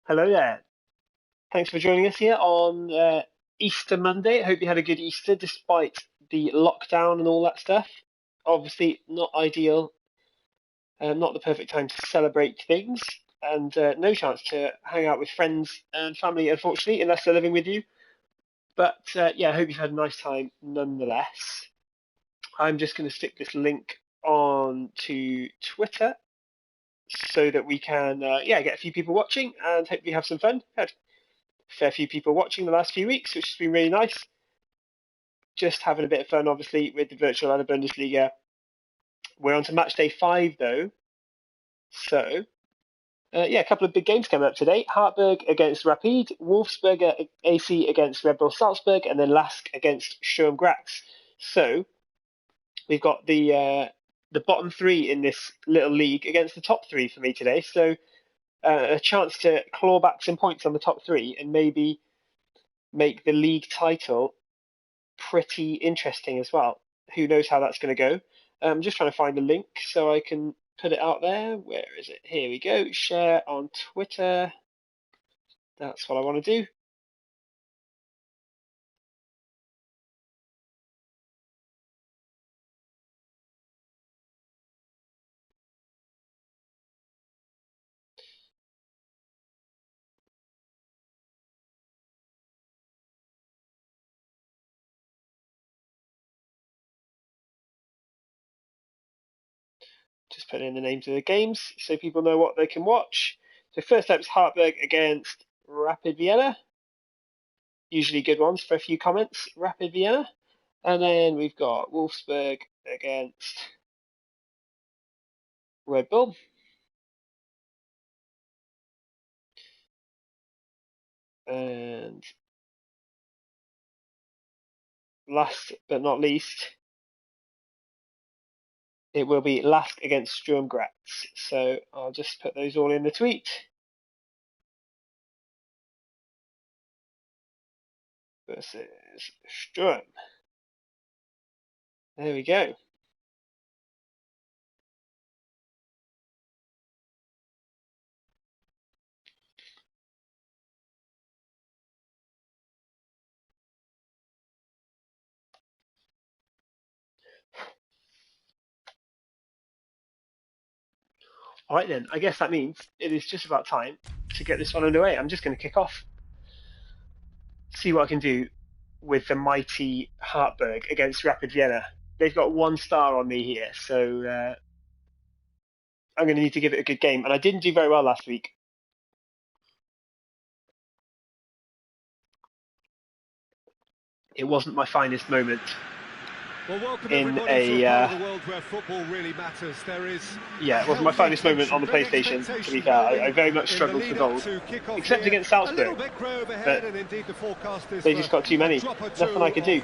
Hello there. Thanks for joining us here on Easter Monday. I hope you had a good Easter despite the lockdown and all that stuff. Obviously, not ideal, not the perfect time to celebrate things, and no chance to hang out with friends and family, unfortunately, unless they're living with you. But yeah, I hope you've had a nice time nonetheless. I'm just going to stick this link on to Twitter so that we can, yeah, get a few people watching and hopefully have some fun. Had a fair few people watching the last few weeks, which has been really nice. Just having a bit of fun, obviously, with the virtual and the Bundesliga. We're on to match day 5, though. So, yeah, a couple of big games coming up today. Hartberg against Rapid, Wolfsberger AC against Red Bull Salzburg, and then Lask against Sturm Graz. So, we've got the bottom 3 in this little league against the top 3 for me today. So, a chance to claw back some points on the top 3 and maybe make the league title pretty interesting as well. Who knows how that's going to go? I'm just trying to find the link so I can put it out there. Where is it? Here we go. Share on Twitter. That's what I want to do. Just put in the names of the games so people know what they can watch. So first up is Hartberg against Rapid Vienna. Usually good ones for a few comments. Rapid Vienna. And then we've got Wolfsburg against Red Bull. And last but not least, it will be Lask against Sturm Graz. So I'll just put those all in the tweet. Versus Sturm. There we go. All right then, I guess that means it is just about time to get this one underway. I'm just going to kick off, see what I can do with the mighty Hartberg against Rapid Vienna. They've got 1 star on me here, so I'm going to need to give it a good game. And I didn't do very well last week. It wasn't my finest moment. Well, welcome in everybody to a part of the world where football really matters. There is yeah, it wasn't my finest moment on the PlayStation, to be fair. I very much struggled for goals, except against Salzburg, but they just got too many. Nothing I could do.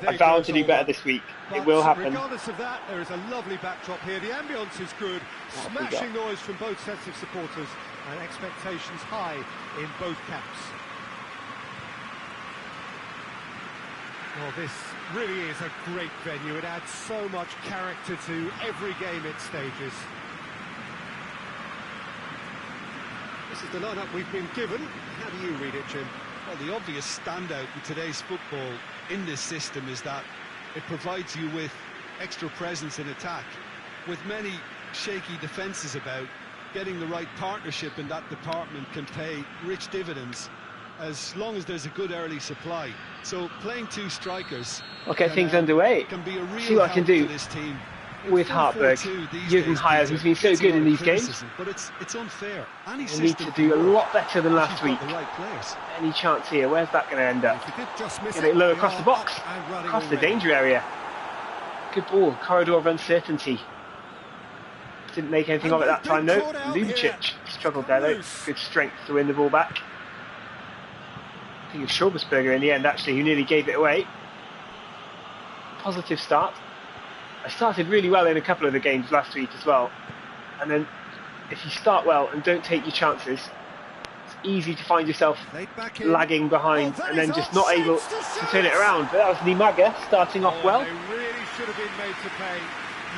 I vowed to do better this week. It will happen. Regardless of that, there is a lovely backdrop here. The ambience is good. Smashing noise from both sets of supporters and expectations high in both camps. Well, this really is a great venue. It adds so much character to every game it stages. This is the lineup we've been given. How do you read it, Jim? Well, the obvious standout in today's football in this system is that it provides you with extra presence in attack. With many shaky defences about, getting the right partnership in that department can pay rich dividends as long as there's a good early supply. So playing 2 strikers, I'll get things underway. Can be a real see what I can do this team. with Hartberg. Jürgen Heyer has been so good in these games. But it's unfair. I need to do a lot better than last week. Any chance here? Where's that going to end up? Get it low across the box, across the danger area. Good ball, corridor of uncertainty. Didn't make anything of it that time though. Lubicic struggled there though. Good strength to win the ball back. I think it was Schaubersberger in the end actually who nearly gave it away. Positive start. I started really well in a couple of the games last week as well. And then if you start well and don't take your chances, it's easy to find yourself lagging behind and then just not able to turn it around. But that was Nimaga starting off well. They really should have been made to pay.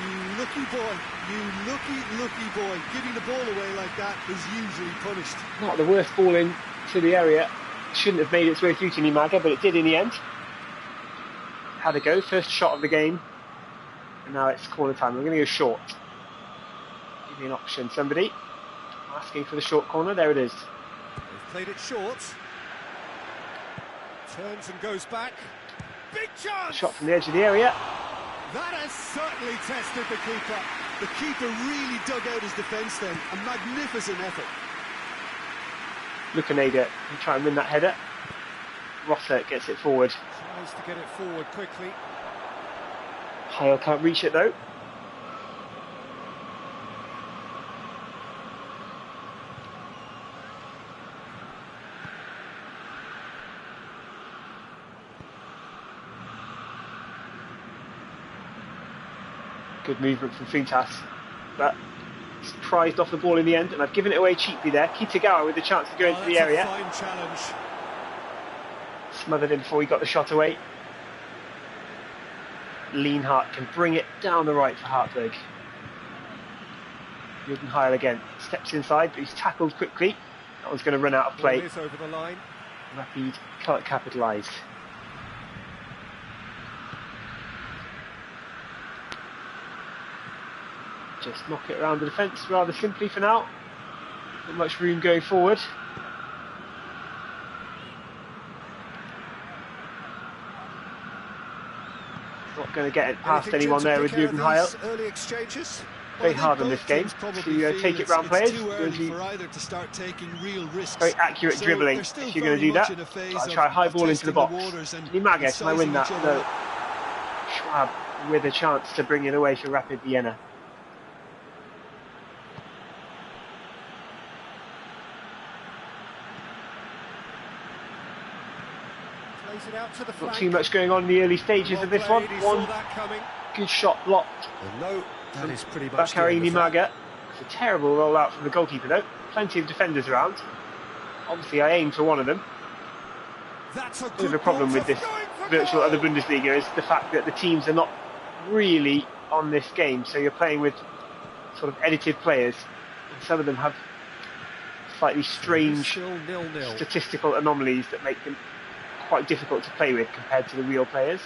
You lucky boy, you lucky boy. Giving the ball away like that is usually punished. Not the worst ball into the area. Shouldn't have made its way through to Nimaga, but it did in the end. Had a go, first shot of the game. And now it's corner time. We're going to go short. Give me an option, somebody. Asking for the short corner, there it is. They've played it short. Turns and goes back. Big chance! Shot from the edge of the area. That has certainly tested the keeper. The keeper really dug out his defence then. A magnificent effort. Lukaneda will try and win that header. Rosser gets it forward. Tries to get it forward quickly. Heil can't reach it though. Good movement from Funtas, but he's prized off the ball in the end, and I've given it away cheaply there. Kitagawa with the chance to go into the area. Fine challenge. Smothered him before he got the shot away. Lienhardt can bring it down the right for Hartberg. Jürgen Heil again steps inside, but he's tackled quickly. That one's going to run out of play. Ball is over the line. Rapid can't capitalise. Just knock it around the defence rather simply for now. Not much room going forward. Not going to get it past anyone there with Jürgen Heil. Early exchanges. Very hard on this game to take it round players. Very accurate dribbling if you're going to do that. I'll try high ball into the box. Nimaga, can I win that? No. Schwab with a chance to bring it away for Rapid Vienna. Plays it out to the Not flank. too much going on in the early stages of this one. He saw One that coming. good shot blocked. No, that is pretty much Bakary the end of that. Nimaga. It's a terrible rollout from the goalkeeper though. Plenty of defenders around. Obviously I aimed for one of them. That's a Bit of good a problem ball with for this going for virtual goal. other Bundesliga is the fact that the teams are not really on this game, so you're playing with sort of edited players, and some of them have slightly strange Still 0-0. statistical anomalies that make them quite difficult to play with compared to the real players.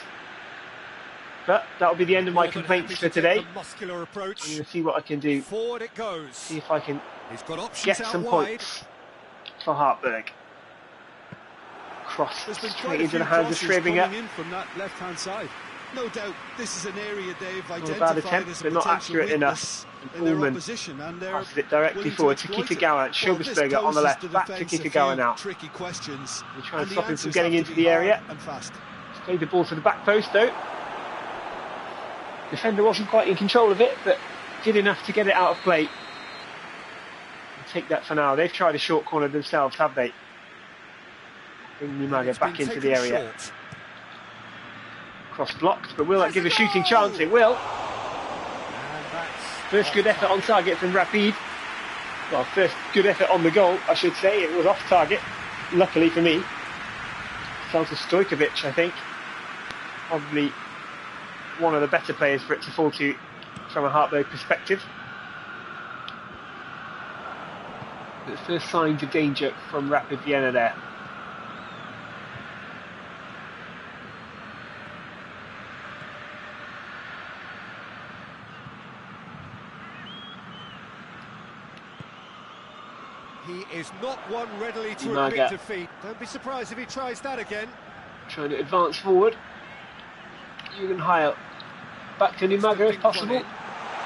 But that'll be the end of my More than complaints happy for to take today. the muscular approach. I'm going to see what I can do, Forward it goes. see if I can He's got options get out some wide. points for Hartberg. Cross There's been straight quite a into few the hands of crosses coming Schrebinger. in from that left-hand side. No doubt this is an area they've Not a bad identified attempt, as a but not potential accurate weakness enough. in their Ullmann opposition, and they're passes it directly willing forward to exploit it. Kitagawa and Well, this Schobesberger on the poses left. the Back to defence a Kitagawa few now. tricky questions. We're trying to and stop the him from answers getting have into to be the area. hard and fast. He's played the ball to the back post though. Defender wasn't quite in control of it, but did enough to get it out of play. I'll take that for now. They've tried a short corner themselves, have they? Bring Nimaga It's back been into the taken area. short. Cross blocked, but will that give a shooting chance? It will. And that's First good effort on target from Rapid. Well, first good effort on the goal, I should say. It was off target, luckily for me. Fell to Stojkovic, I think. Probably one of the better players for it to fall to from a Hartberg perspective. But first signs of danger from Rapid Vienna there. He is not one readily to Nimaga. admit defeat. Don't be surprised if he tries that again. Trying to advance forward. Jürgen Heil. Back to Nimaga if possible.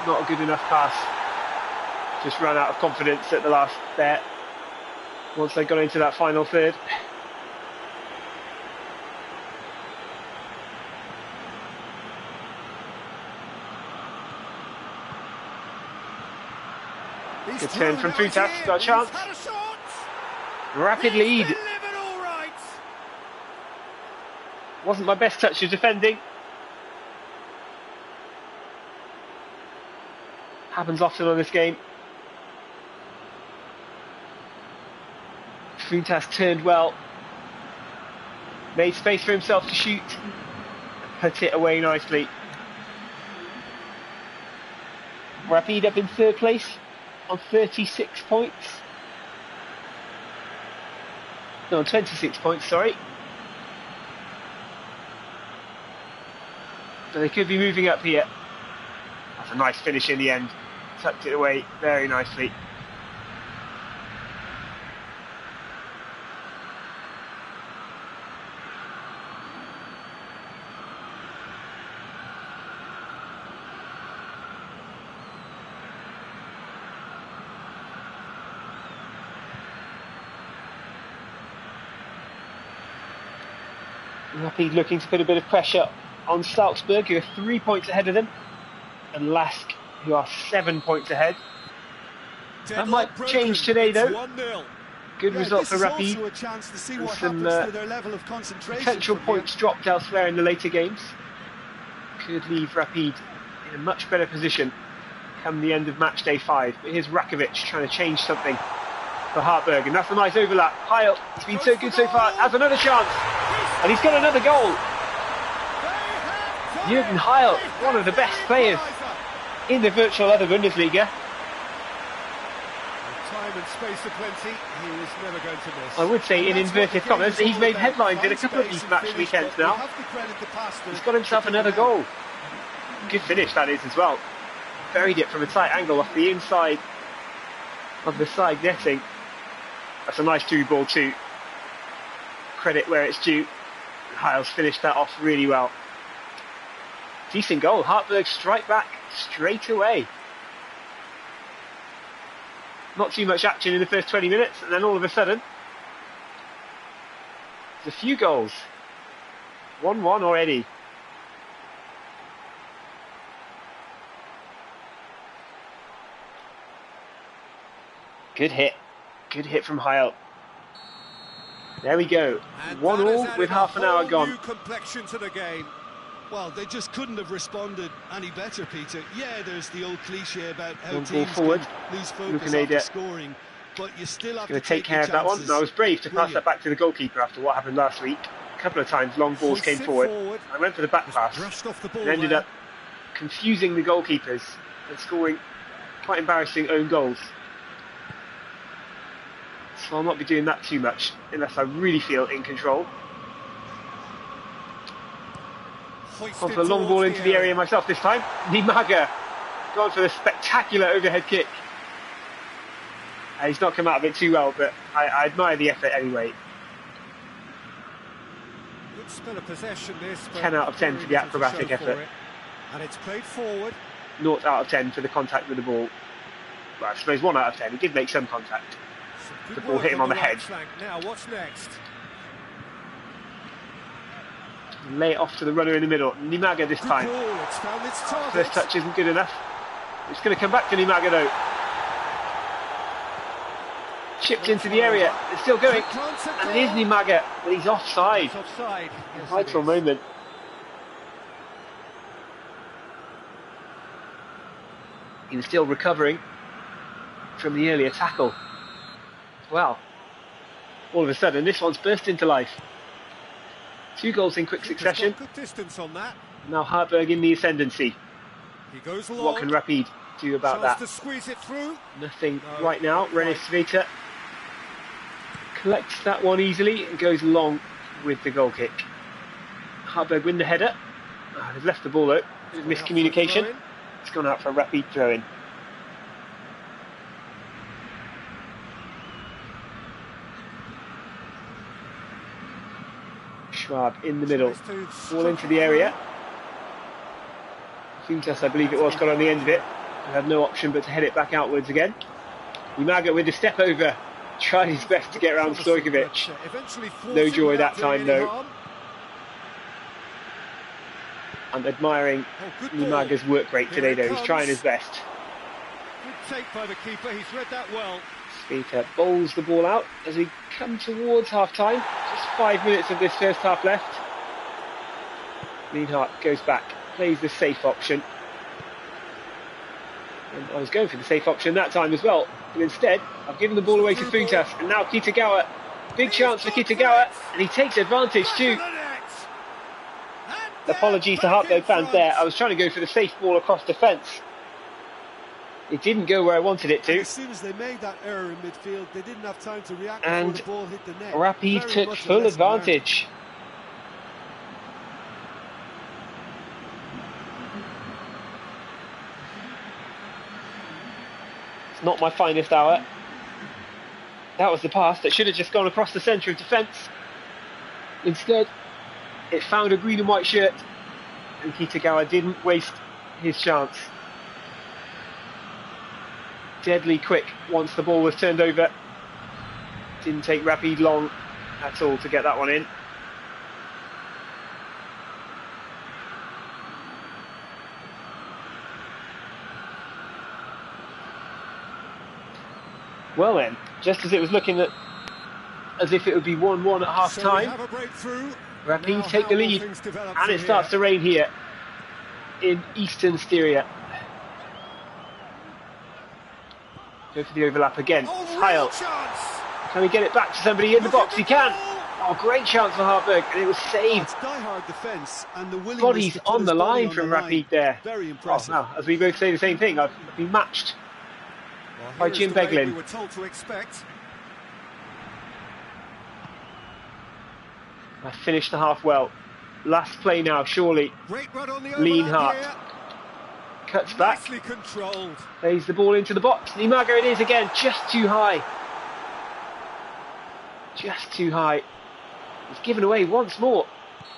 Not a good enough pass. Just ran out of confidence at the last there. Once they got into that final third. He's Good turn from through, now Funtas, he's in. got a chance. He's had a shot. Rapid He's lead. delivered all right. Wasn't my best touch of defending. Happens often on this game. Funtas turned well. Made space for himself to shoot. Put it away nicely. Rapid up in third place on 36 points. No, on 26 points, sorry. So they could be moving up here. That's a nice finish in the end. Tucked it away very nicely. Rapid looking to put a bit of pressure on Salzburg, who are 3 points ahead of them, and Lask, who are 7 points ahead. That might change today, though. Good result for Rapid, and some potential points dropped elsewhere in the later games. Could leave Rapid in a much better position come the end of match day 5. But here's Rakovic trying to change something for Hartberg, and that's a nice overlap. Heil, he's been so good so far, has another chance, and he's got another goal. Jürgen Heil, one of the best players in the virtual other Bundesliga. Time and space aplenty, he was never going to miss. I would say, in inverted commas, he's made headlines in a couple of these match weekends now. He's got himself another goal. Good finish that is as well. Buried it from a tight angle off the inside of the side netting. That's a nice through ball too. Credit where it's due. Heil's finished that off really well. Decent goal. Hartberg strike back straight away. Not too much action in the first 20 minutes, and then all of a sudden, there's a few goals. 1-1 already. Good hit. Good hit from Heil. There we go. 1-1 with half an hour gone. New complexion to the game. Well, they just couldn't have responded any better, Peter. Yeah, there's the old cliche about how One ball teams forward. can lose focus Lukaneda after scoring, but you still have Going to to take care of that one. chances. And I was brave to pass Brilliant. that back to the goalkeeper after what happened last week. A couple of times long balls came forward. I went for the back pass Brushed off the ball and ended there. up confusing the goalkeepers and scoring quite embarrassing own goals. So I'll not be doing that too much unless I really feel in control. Hoisted On for a long ball towards into the area myself this time. Nimaga gone for the spectacular overhead kick. He's not come out of it too well, but I admire the effort anyway. Good spell of possession this, but 10 out of 10 for the very little to acrobatic show for effort. it. And it's played forward. 0 out of 10 for the contact with the ball. Well, I suppose 1 out of 10. He did make some contact. Some good The ball work hit him on the right head. flank. Now what's next? Lay it off to the runner in the middle. Nimaga this Good time. ball, it's found its target. First touch isn't good enough. It's going to come back to Nimaga though. Chipped into the area. It's still going. And it is Nimaga, but he's offside. It's offside. Yes, it Vital is. moment. He was still recovering from the earlier tackle. Well, all of a sudden this one's burst into life. 2 goals in quick Keeper's succession. got good distance on that. Now Hartberg in the ascendancy. He goes long. What can Rapid do about Chance that? to squeeze it through. Nothing No, right now. not René quite. Sveta collects that one easily and goes long with the goal kick. Hartberg win the header. Oh, they've left the ball though. Miscommunication. It's gone out for a Rapid throw-in. Schwab in the middle. Ball into the area. Funtas, I believe it was, got on the end of it. He had no option but to head it back outwards again. Umaga with the step over. Tried his best to get around Stojkovic. No joy that time though. I'm admiring Umaga's work rate today though. He's trying his best. Good take by the keeper, he's read that well. Sveta bowls the ball out as we come towards half time. Just 5 minutes of this first half left. Lienhardt goes back, plays the safe option. And I was going for the safe option that time as well, but instead I've given the ball away to Funtas, and now Kitagawa. Big chance for Kitagawa, and he takes advantage too. Apologies to Hartberg fans there. I was trying to go for the safe ball across defence. It didn't go where I wanted it And to. as soon as they made that error in midfield, they didn't have time to react And before the ball hit the net. Rapid Very took much a full lesson learned. advantage. It's not my finest hour. That was the pass that should have just gone across the centre of defence. Instead, it found a green and white shirt, and Kitagawa didn't waste his chance. Deadly quick once the ball was turned over. Didn't take Rapid long at all to get that one in. Well then, just as it was looking as if it would be 1-1 at half time, Rapid take the lead, and it starts to rain here in Eastern Styria. Go for the overlap again. Heil. Can he get it back to somebody in the box? He can. Oh, great chance for Hartberg, and it was saved. Bodies on the line from Rapid there. Very impressive. Oh, now, as we both say the same thing, I've been matched by Jim Beglin. We were told to expect. I finished the half well. Last play now, surely. Great run on the Lienhardt cuts back. Nicely controlled. Plays the ball into the box. Nimaga it is again, just too high. Just too high. He's given away once more.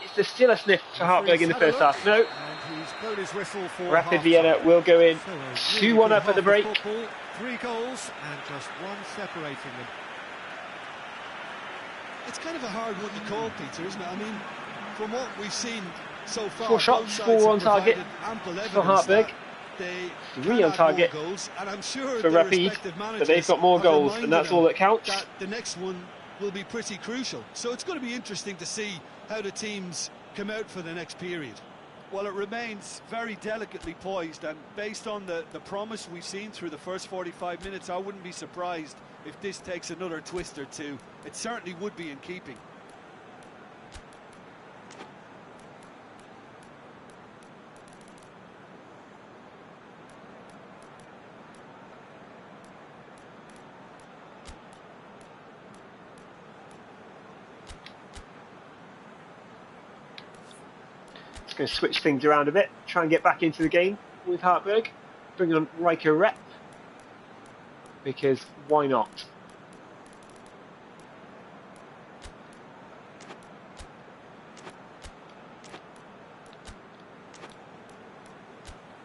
Is there still a sniff for Hartberg in the first half? No. And he's blown his whistle for Rapid Vienna will go in. So 2-1 up at the break. 3 goals and just one separating them. It's kind of a hard one to call, Peter, isn't it? I mean, from what we've seen so far, 4 shots, 4 on target for Hartberg. 3 on target goals, and I'm sure for Rapid, but they've got more goals, and that's all that counts. That the next one will be pretty crucial. So it's going to be interesting to see how the teams come out for the next period. Well, it remains very delicately poised, and based on the promise we've seen through the first 45 minutes, I wouldn't be surprised if this takes another twist or two. It certainly would be in keeping. Going to switch things around a bit, try and get back into the game with Hartberg. Bring on Riker Rep, because why not?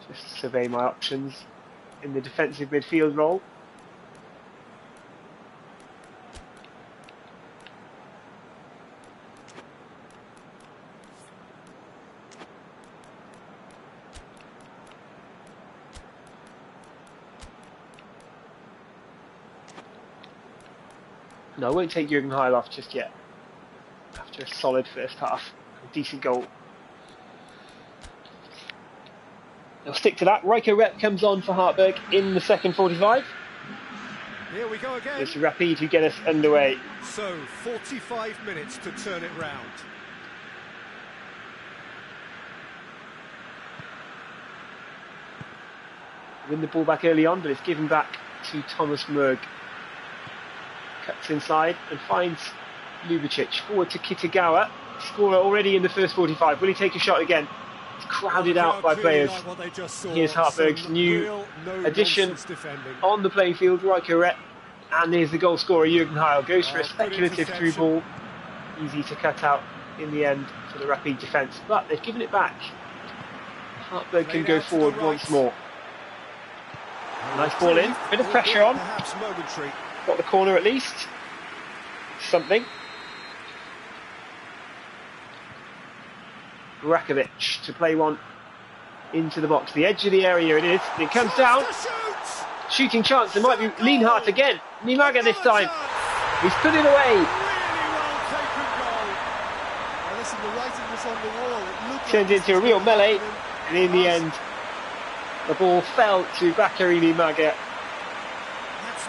Just survey my options in the defensive midfield role. No, I won't take Jürgen Heil off just yet. After a solid first half, a decent goal. They'll stick to that. Riker Rep comes on for Hartberg in the second 45. Here we go again. It's Rapid who get us underway. So, 45 minutes to turn it round. Win the ball back early on, but it's given back to Thomas Merg. Cuts inside and finds Ljubicic. Forward to Kitagawa. Scorer already in the first 45. Will he take a shot again? It's crowded out by players. Here's Hartberg's new addition on the playing field, Riker Rep. And here's the goal scorer, Jürgen Heil. Goes for a speculative through ball. Easy to cut out in the end for the Rapid defence. But they've given it back. Hartberg can go forward once more. Nice ball in. Bit of pressure on. Got the corner at least. Something. Rakovic to play one into the box. The edge of the area it is. It comes down. Shooting chance. It might be Lienhardt again. Nimaga this time. He's put it away. Turned into a real melee. And in the end, the ball fell to Bakary Nimaga.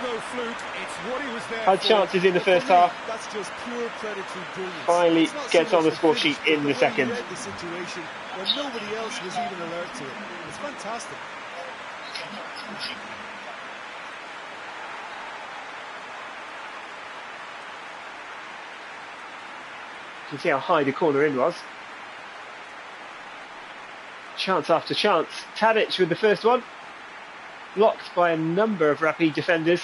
No fluke, it's what he was there had chances in the first half. That's just pure predatory brilliance. Finally gets on the score sheet in the second. Read the situation when nobody else was even alert to it. It's fantastic. You can see how high the corner in was. Chance after chance. Tadic with the first one. Blocked by a number of Rapid defenders.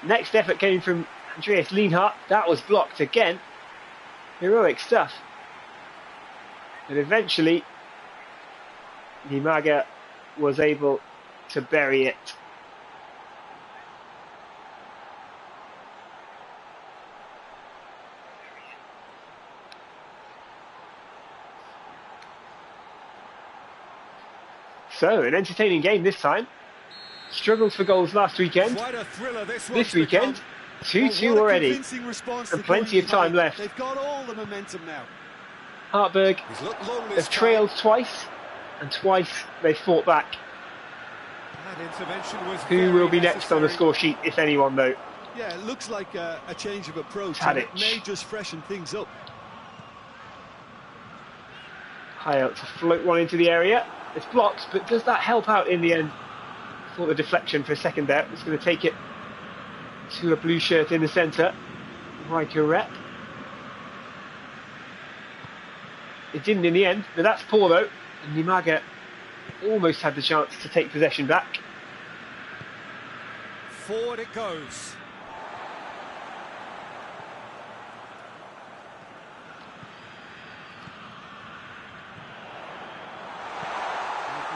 Next effort came from Andreas Lienhardt. That was blocked again. Heroic stuff. But eventually, Nimaga was able to bury it. So, an entertaining game this time. Struggled for goals last weekend. Quite a thriller This weekend, 2-2 already. And plenty of time left. They've got all the momentum now. Hartberg have trailed twice, and twice they've fought back. That intervention was Who will be next on the score sheet, if anyone, though? Yeah, it looks like a change of approach. Tadic. It may just freshen things up. High out to float one into the area. It's blocked, but does that help out in the end? Thought the deflection for a second there. It's going to take it to a blue shirt in the centre. Riker rep. It didn't in the end, but that's poor though. And Nimaga almost had the chance to take possession back. Forward it goes.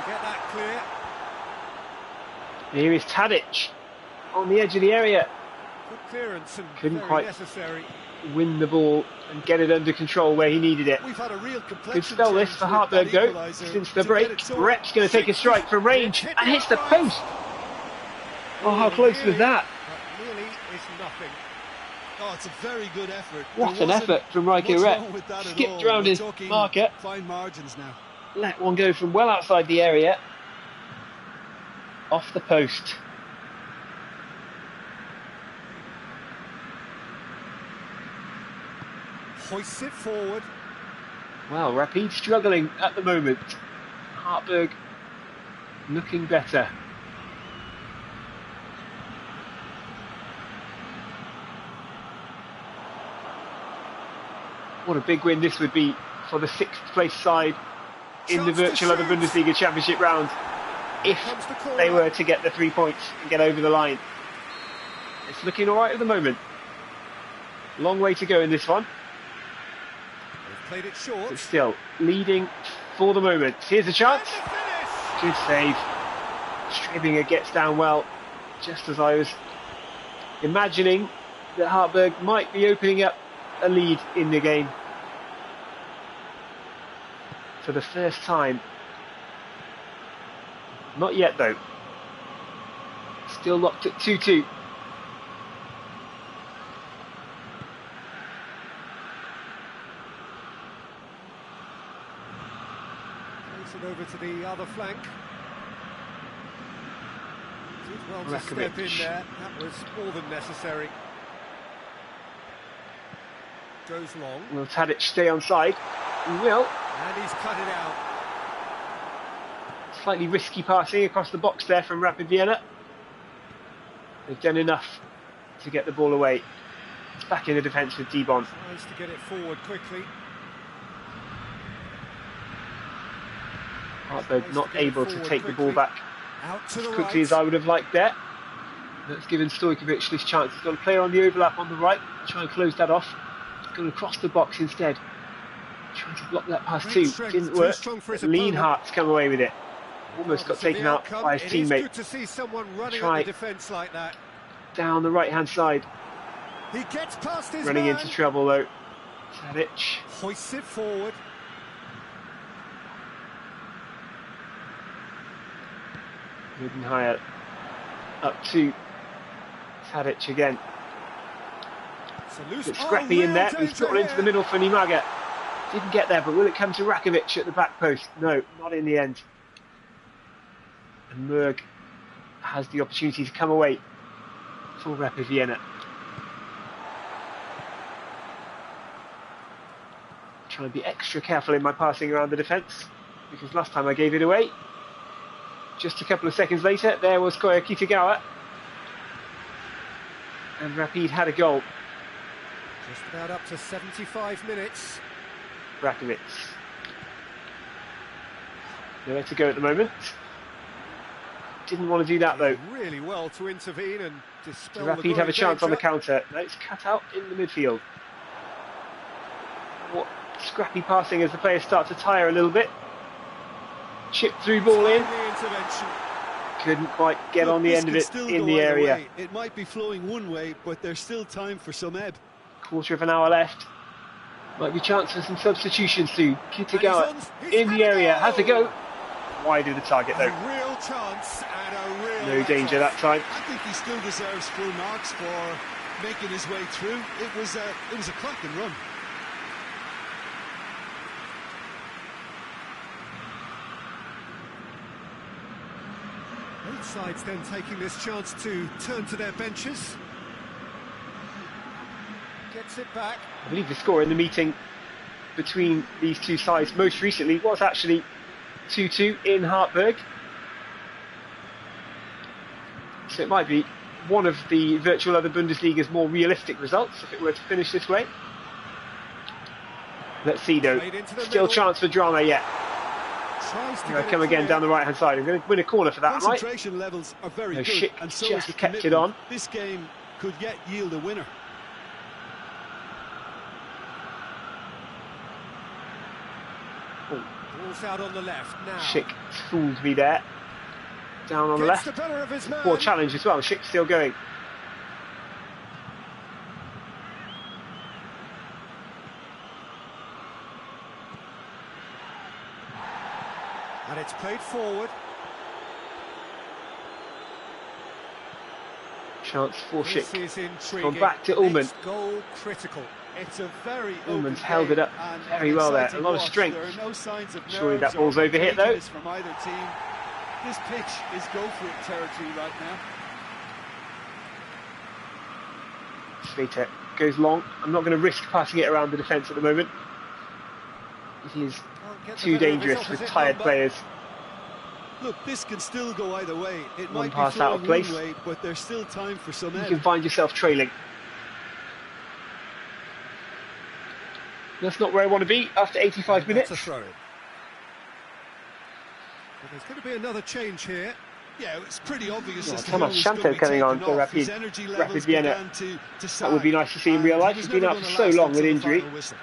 Get that clear. Here is Tadic on the edge of the area. Good clearance and Couldn't very quite necessary. win the ball and get it under control where he needed it. We've had a real complexion Good spell this change for with Hartberg that though. equaliser. Since the To break, get it sorted. Rep's going to take a strike from range and hits the post. Oh, how close was that? That really is nothing. Oh, it's a very good effort. What There an wasn't effort from Riker much Rep. wrong with that at Skipped all. round We're his talking marker. Fine margins now. Let one go from well outside the area. Off the post. Hoists it forward. Well, Rapid struggling at the moment. Hartberg looking better. What a big win this would be for the 6th place side in the virtual other Bundesliga Championship round if they were to get the 3 points and get over the line. It's looking alright at the moment. Long way to go in this one. They've played it short. But still, leading for the moment. Here's a chance. Good save. Strebinger gets down well, just as I was imagining that Hartberg might be opening up a lead in the game. For the first time. Not yet though. Still locked at 2-2. Takes it over to the other flank. Did well to step in Rakovic. there. That was more than necessary. Goes long. Will Tadic stay on side? He will. And he's cut it out. Slightly risky passing across the box there from Rapid Vienna. They've done enough to get the ball away. It's back in the defence with Dibon. Tries to get it forward quickly. Hartberg not able to take the ball back Out to as the quickly right. as I would have liked there. That's given Stojkovic this chance. He's got a player on the overlap on the right. Try and close that off. He's going across the box instead. Trying to block that pass Great too. strength, Didn't too work. strong for his Lienhardt's come away with it. Almost got So the taken out outcome, by his It is teammate good to see someone running Try. at the defence like that. down the right hand side. He gets past his Running man. into trouble though. Tadic. Hoists it forward. Moving higher. Up to Tadic again. It's a loose. Bit scrappy in there. He's got it into the middle for Nimaga. Didn't get there, but will it come to Rakovic at the back post? No, not in the end. And Merg has the opportunity to come away for Rapid Vienna. Trying to be extra careful in my passing around the defence, because last time I gave it away. Just a couple of seconds later, there was Koya Kitagawa. And Rapid had a goal. Just about up to 75 minutes. Rakovic. Nowhere to go at the moment. Didn't want to do that though. Really well to intervene and Does dispel Rapid the have a chance on the danger. counter? No, it's cut out in the midfield. What scrappy passing as the players start to tire a little bit. Chip through ball in. Timely intervention. Couldn't quite get Look, on the this end of could it still in go the either area. way. It might be flowing one way, but there's still time for some ebb. Quarter of an hour left. Might be chance for some substitutions too. Kitagawa And he's in had the a area. go! Has a go. Wide of the target though. A real chance and a real No danger that time. I think he still deserves full marks for making his way through. It was a cracking run. Both sides then taking this chance to turn to their benches. Gets it back. I believe the score in the meeting between these two sides most recently was actually 2-2 in Hartberg. So it might be one of the virtual other Bundesliga's more realistic results if it were to finish this way. Let's see though. Still chance for drama yet. Tries to Here I get come it again clear. down the right hand side. I'm going to win a corner for that, am I? Concentration levels are very No, good, Schick and so just is the kept it commitment. on. This game could yet yield a winner. Ball's out on the left now. Schick fooled me there. Down on the Gets left. the better of his man. Poor challenge as well. Schick still going. And it's played forward. Chance for This Schick. is intriguing. Gone back to Ullmann. Next goal critical. It's a very Ullmann's open held game it up and very an well there. A exciting lot of watch. strength. There are no signs of Surely that nerves ball's or overhit, though. cageiness from either team. This pitch is go for it territory right now. Slater goes long. I'm not going to risk passing it around the defence at the moment. It is Can't get the too better of his dangerous with opposite tired number. players. Look, this can still go either way. It One might be pass out of flowing place. one way, but there's still time for some You ebb. can find yourself trailing. That's not where I want to be after 85 minutes. That's a throw. But there's going to be another change here. Yeah, it's pretty obvious Oh, as to Thomas who was going to Shanto be coming on taken for off. His Rapid energy levels Vienna. began to That would be sag, nice to see in and real life. he was He's been never out for gonna so last long with until the injury. final whistle.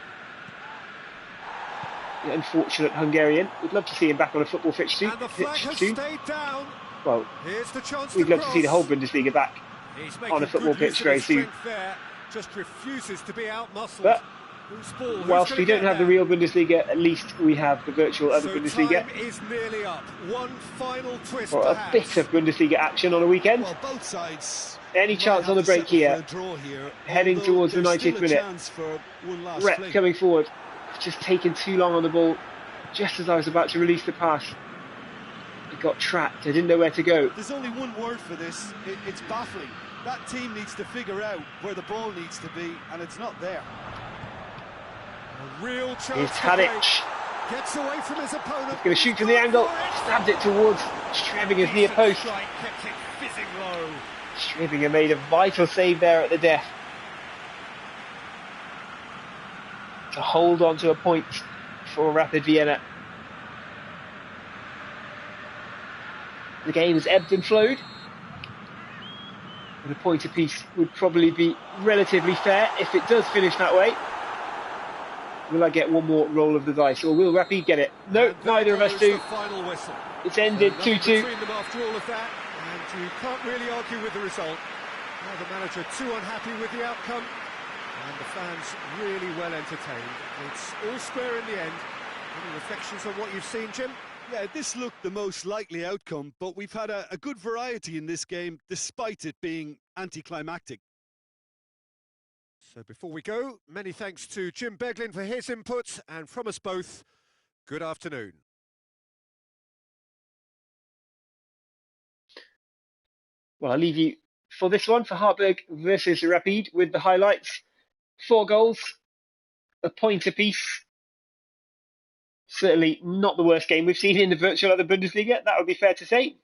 The unfortunate Hungarian. We'd love to see him back on a football pitch too. And the flag has stayed down. Well, Here's the chance we'd to love to see the whole cross. Bundesliga back He's on a making football good use pitch of very his soon. strength there. Just refuses to be out-muscled. But Who's ball? Who's whilst gonna we don't get have the that? real Bundesliga, at least we have the virtual other So Bundesliga. time is nearly up. One final twist, Or a perhaps. bit of Bundesliga action on a weekend. Well, both sides. Any might chance have on the to break settle here. for a draw here, Heading although towards the there's 90th still a minute. chance for one last Rep fling. coming forward. Just taken too long on the ball. Just as I was about to release the pass, it got trapped. I didn't know where to go. There's only one word for this. It's baffling. That team needs to figure out where the ball needs to be, and it's not there. A real chance Here's to break. Tadic. Gets away from his opponent. Going to shoot from the angle. Stabbed it towards Strevinger's near post. Strike kept it fizzing low. Strevinger made a vital save there at the death to hold on to a point for Rapid Vienna. The game has ebbed and flowed, and a point apiece would probably be relatively fair if it does finish that way. Will I get one more roll of the dice, or will Rapid get it? No, And there neither of us goes do. the final whistle. It's ended Nothing 2-2. between them after all of that, and you can't really argue with the result. Now the manager too unhappy with the outcome, and the fans really well entertained. It's all square in the end. Any reflections on what you've seen, Jim? Yeah, this looked the most likely outcome, but we've had a good variety in this game, despite it being anticlimactic. So before we go, many thanks to Jim Beglin for his input, and from us both, good afternoon. Well, I'll leave you for this one for Hartberg versus Rapid with the highlights. 4 goals, a point apiece. Certainly not the worst game we've seen in the virtual other Bundesliga, that would be fair to say.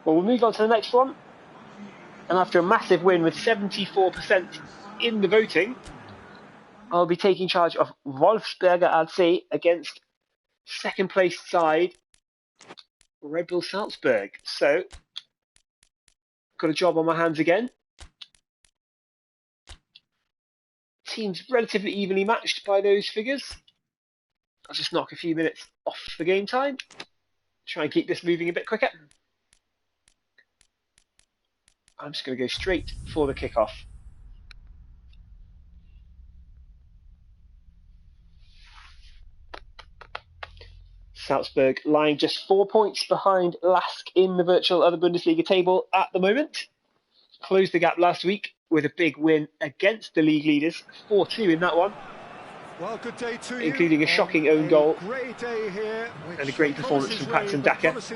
Well, we'll move on to the next one. And after a massive win with 74% in the voting, I'll be taking charge of Wolfsberger AC against second place side Red Bull Salzburg. So, got a job on my hands again. Teams relatively evenly matched by those figures. I'll just knock a few minutes off the game time. Try and keep this moving a bit quicker. I'm just going to go straight for the kickoff. Salzburg lying just 4 points behind Lask in the virtual other Bundesliga table at the moment. Closed the gap last week with a big win against the league leaders, 4-2 in that one. Well, good day to including you. a shocking own goal Great day here, and a great performance from Paxton Daka. So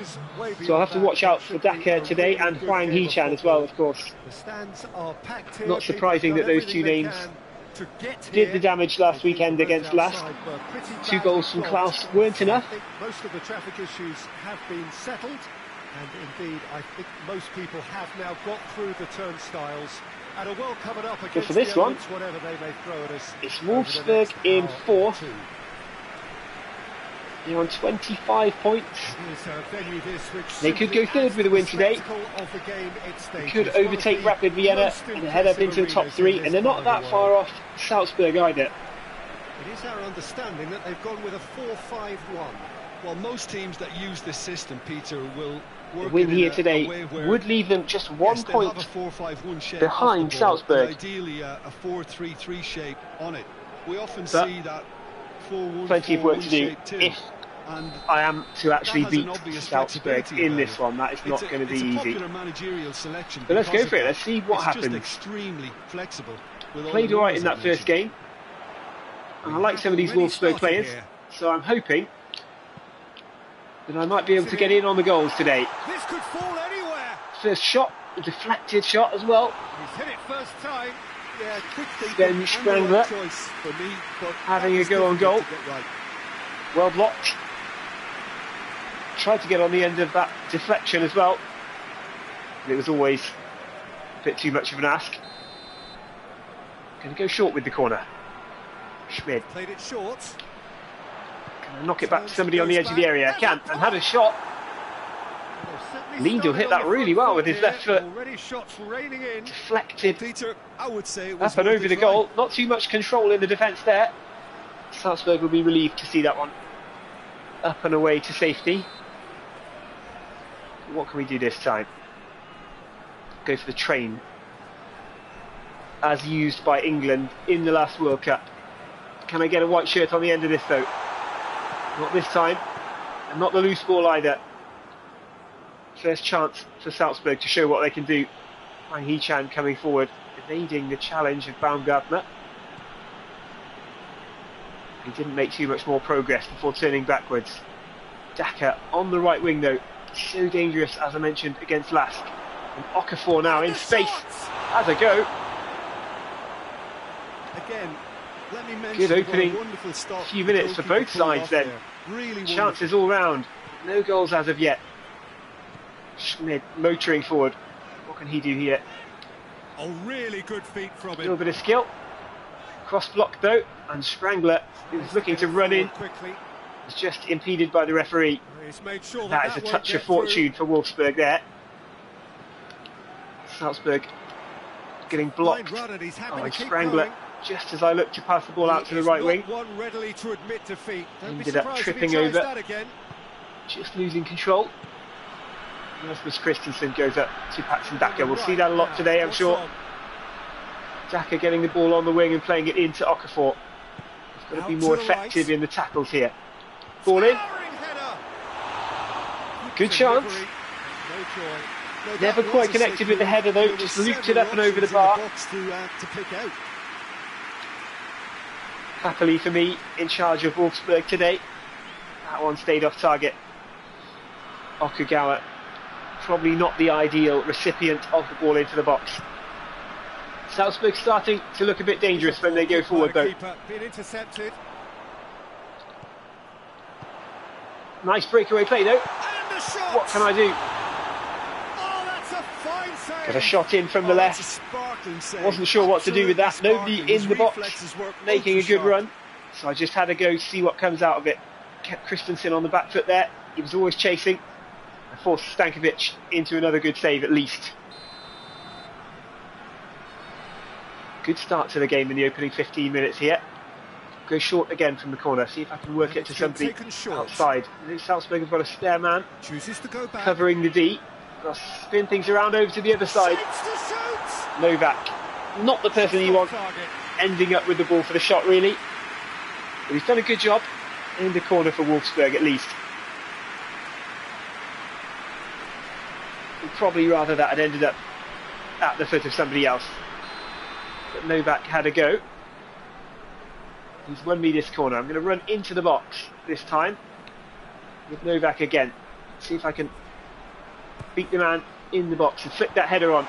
I'll have to that. watch out for Daka today and Hwang Hee-chan as well, of course. The stands are packed here. Not surprising that those two names did the damage last weekend against Lask. 2 goals from Klaus weren't enough. I think most of the traffic issues have been settled, and indeed I think most people have now got through the turnstiles and are well covered up against for this one, whatever they may throw at us. It's Wolfsburg in 4th. They're on 25 points. They could go 3rd with a win today. They could overtake Rapid Vienna and head up into the top 3, and they're not that far off Salzburg either. It is our understanding that they've gone with a 4-5-1. Well, most teams that use this system, Peter, will a win here today would leave them just 1 point behind Salzburg. Ideally, a 4-3-3 shape on it. We often see that 4-1-4-1 plenty of work to do if and I am to actually beat Salzburg in this one. That is not going to be easy. But let's go for it. Let's see what happens. Extremely flexible. Played alright in that first game, and I like some of these Wolfsburg players, so I'm hoping that I might be able to get in on the goals today. This could fall anywhere. First shot, a deflected shot as well. He's hit it first time. Yeah, Sven Sprangler having a go on goal. Well blocked. Tried to get on the end of that deflection as well. But it was always a bit too much of an ask. Going to go short with the corner. Schmid. Played it short. Can I knock it back to somebody on the edge of the area? Can, and had a shot. Lindell hit that really well with his left foot. Already shots raining in. Deflected Peter, I would say it was up and over the goal. Not too much control in the defence there. Salzburg will be relieved to see that one up and away to safety. What can we do this time? Go for the train, as used by England in the last World Cup. Can I get a white shirt on the end of this though? Not this time, and not the loose ball either. First chance for Salzburg to show what they can do. Hwang Hee-chan coming forward, evading the challenge of Baumgartner. He didn't make too much more progress before turning backwards. Daka on the right wing though, so dangerous as I mentioned against Lask. And Okafor now in space, has a go. Again, let me mention Good opening few minutes for both sides then. Really chances all round, no goals as of yet. Schmid motoring forward, what can he do here? Oh, really good feet from A him. little bit of skill. Cross block though, and Sprangler, who's looking to run in, is just impeded by the referee. He's made sure That is a touch of fortune for Wolfsburg there. Salzburg getting blocked. Oh, Sprangler, just as I look to pass the ball out to the right wing, One readily to admit defeat. ended up tripping over, just losing control. Rasmus Christensen goes up to Paxton Daka. We'll see that a lot today, I'm sure. Daka getting the ball on the wing and playing it into Okafor. He's got to be more effective in the tackles here. Ball in. Good chance. Never quite connected with the header though, just looped it up and over the bar. Happily for me, in charge of Wolfsburg today. That one stayed off target. Okugawa, probably not the ideal recipient of the ball into the box. Salzburg starting to look a bit dangerous when they go forward though. Nice breakaway play though. What can I do? Got a shot in from the That's a left. sparkling save. Wasn't sure what to do with that. Absolutely Nobody sparkling. in the His box reflexes were making a ultra good sharp. run. So I just had to go see what comes out of it. Kept Christensen on the back foot there. He was always chasing. And forced Stankovic into another good save at least. Good start to the game in the opening 15 minutes here. Go short again from the corner. See if I can work it to somebody outside. Salzburg have got a spare man. Chooses to go back. Covering the D. I'll spin things around over to the other side. Novak, not the person you want ending up with the ball for the shot really. But he's done a good job in the corner for Wolfsburg at least. We'd probably rather that had ended up at the foot of somebody else. But Novak had a go. He's won me this corner. I'm going to run into the box this time with Novak again. See if I can beat the man in the box and flick that header on.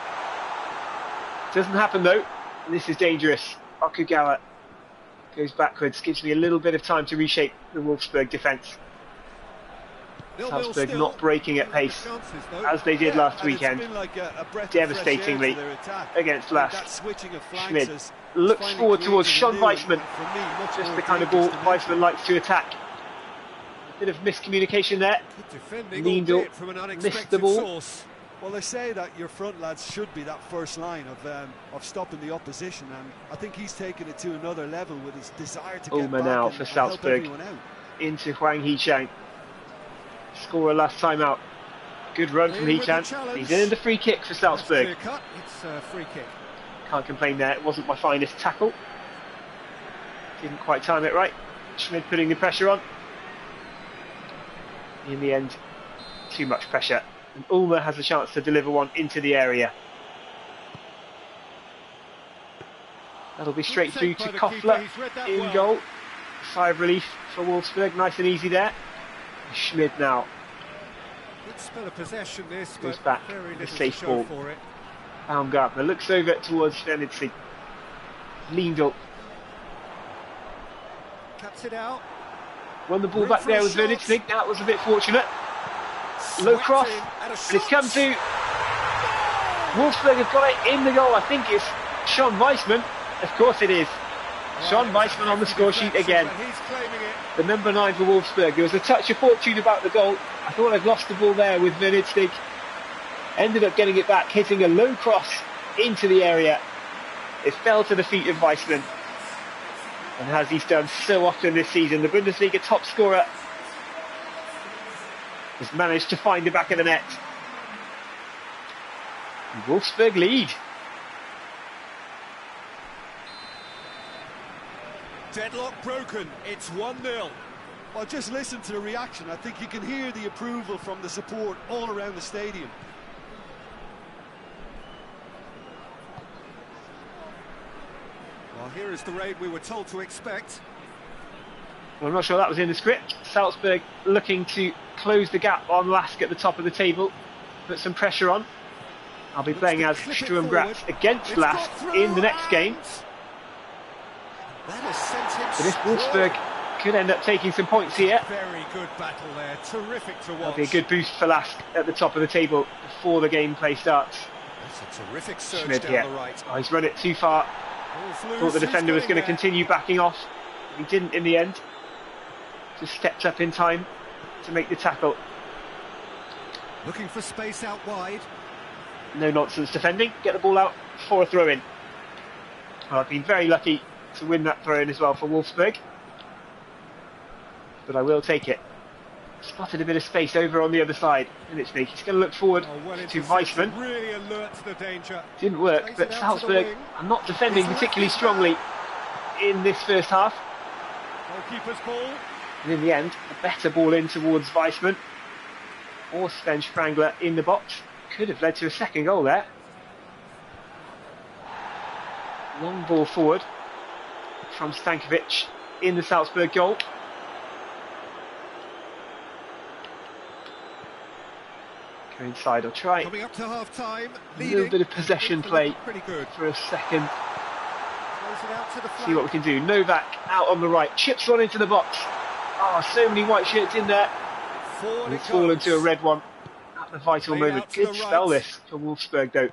Doesn't happen though. This is dangerous. Okugawa goes backwards, gives me a little bit of time to reshape the Wolfsburg defence. Salzburg not breaking at pace as they did last weekend, devastatingly against Last. Schmid looks forward towards Sean Weissman, just the kind of ball Weissman likes to attack. A bit of miscommunication there. Lindl missed the ball. Well, they say that your front lads should be that first line of stopping the opposition, and I think he's taken it to another level with his desire to get back now and for help Salzburg everyone out. Into Huang Hichang. Scorer last time out. Good run from Hichang. He's in the free kick for Salzburg. It's a free kick. Can't complain there. It wasn't my finest tackle. Didn't quite time it right. Schmid putting the pressure on. In the end, too much pressure. And Ulmer has a chance to deliver one into the area. That'll be straight through to Koffler in goal. Sigh of relief for Wolfsburg. Nice and easy there. Schmid now Good spell of possession this, goes but back very the little safe to show ball. for it. Baumgartner looks over towards Venitsig. Lindl Cuts it out. won the ball back there with Venitsig. That was a bit fortunate. Low cross, and it's come to Wolfsburg have got it in the goal. I think it's Sean Weissman. Of course it is. Sean Weissman on the score sheet again. He's claiming it. The number 9 for Wolfsburg. There was a touch of fortune about the goal. I thought I'd lost the ball there with Venitsig. Ended up getting it back, hitting a low cross into the area. It fell to the feet of Weissman. And as he's done so often this season, the Bundesliga top scorer has managed to find the back of the net. Wolfsburg lead. Deadlock broken, it's 1-0. Well, just listen to the reaction. I think you can hear the approval from the support all around the stadium. Well, here is the raid we were told to expect. Well, I'm not sure that was in the script. Salzburg looking to close the gap on Lask at the top of the table, put some pressure on. I'll be playing as Sturm Graz against Lask in the next game. That has sent him But if Wolfsburg could end up taking some points here, very good battle there. Terrific to watch. that'll be a good boost for Lask at the top of the table before the gameplay starts. That's a terrific surge Schmid down here. the right. Oh, he's run it too far. Thought the defender was going to continue backing off. He didn't in the end. Just stepped up in time to make the tackle. Looking for space out wide. No nonsense defending. Get the ball out for a throw in. Well, I've been very lucky to win that throw in as well for Wolfsburg. But I will take it. Spotted a bit of space over on the other side. And it's me. He's going to look forward to Weissman. Really alert to the danger. Didn't work, Plays but it out to the Salzburg wing. are not defending particularly strongly in this first half. Goalkeeper's ball. And in the end, a better ball in towards Weissman. Or Sven Sprangler in the box. Could have led to a second goal there. Long ball forward from Stankovic in the Salzburg goal. Go inside, I'll try Coming up to half time. a little bit of possession play Pretty good. for a second. Throws it out to the flank. See what we can do. Novak out on the right, chips one into the box. Oh, so many white shirts in there. Forward And it it's fallen goes. to a red one at the vital Played moment. out to Good the spell right. this for Wolfsburg though.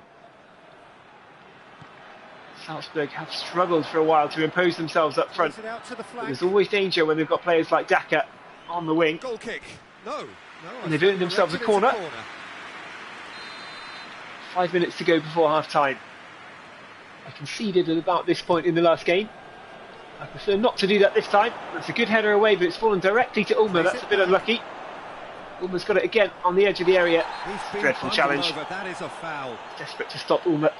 Salzburg have struggled for a while to impose themselves up front. Plays it out to the But flank. there's always danger when they've got players like Daka on the wing. Goal kick. No. And they've earned themselves a corner. 5 minutes to go before half-time. I conceded at about this point in the last game. I prefer not to do that this time. It's a good header away, but it's fallen directly to Ulmer. That's a bit unlucky. Ulmer's got it again on the edge of the area. Dreadful challenge. That is a foul. Desperate to stop Ulmer.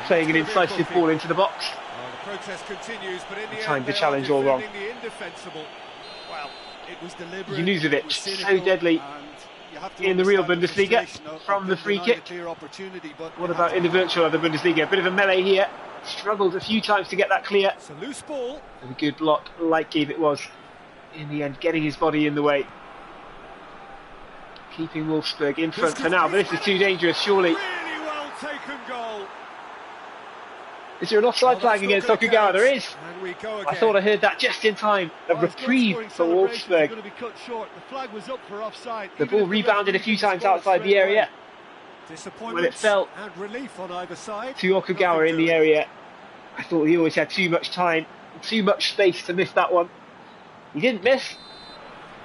Playing an incisive ball into the box. Well, the protest continues, but in the Timed end, the challenge all wrong. the indefensible. Well, it was deliberate. Junuzovic, it was so cynical, deadly and you have to in the real understand Bundesliga frustration of from the free denying a kick. clear opportunity, but What you about have in the virtual other Bundesliga? A bit of a melee here. Struggled a few times to get that clear. It's a loose ball. And a good block, like Gabe it was. In the end, getting his body in the way. Keeping Wolfsburg in front for now, but this is too dangerous, surely. Really well taken goal. Is there an offside flag against Tokugawa? There is. And we go again. I thought I heard that just in time. A reprieve for Wolfsburg. going to be cut short. The flag was up for offside. The ball rebounded a few times outside the area. When it fell and relief on either side. to Okugawa in the area, I thought he always had too much time, too much space to miss that one. He didn't miss,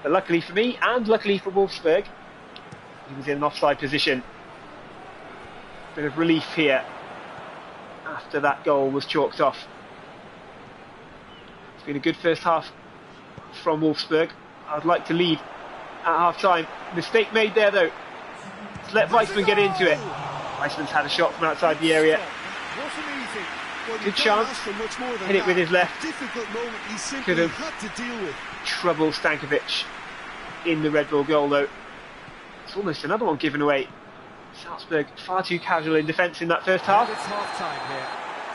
but luckily for me and luckily for Wolfsburg, he was in an offside position. Bit of relief here after that goal was chalked off. It's been a good first half from Wolfsburg. I'd like to lead at half time. Mistake made there though. Let's let Weissman get into it. Weissman's had a shot from outside the area. Wasn't easy. Well, Good chance. Hit it with his left. Difficult moment he simply Could have had to deal with. trouble Stankovic in the Red Bull goal though. It's almost another one given away. Salzburg far too casual in defence in that first half. It's half time here.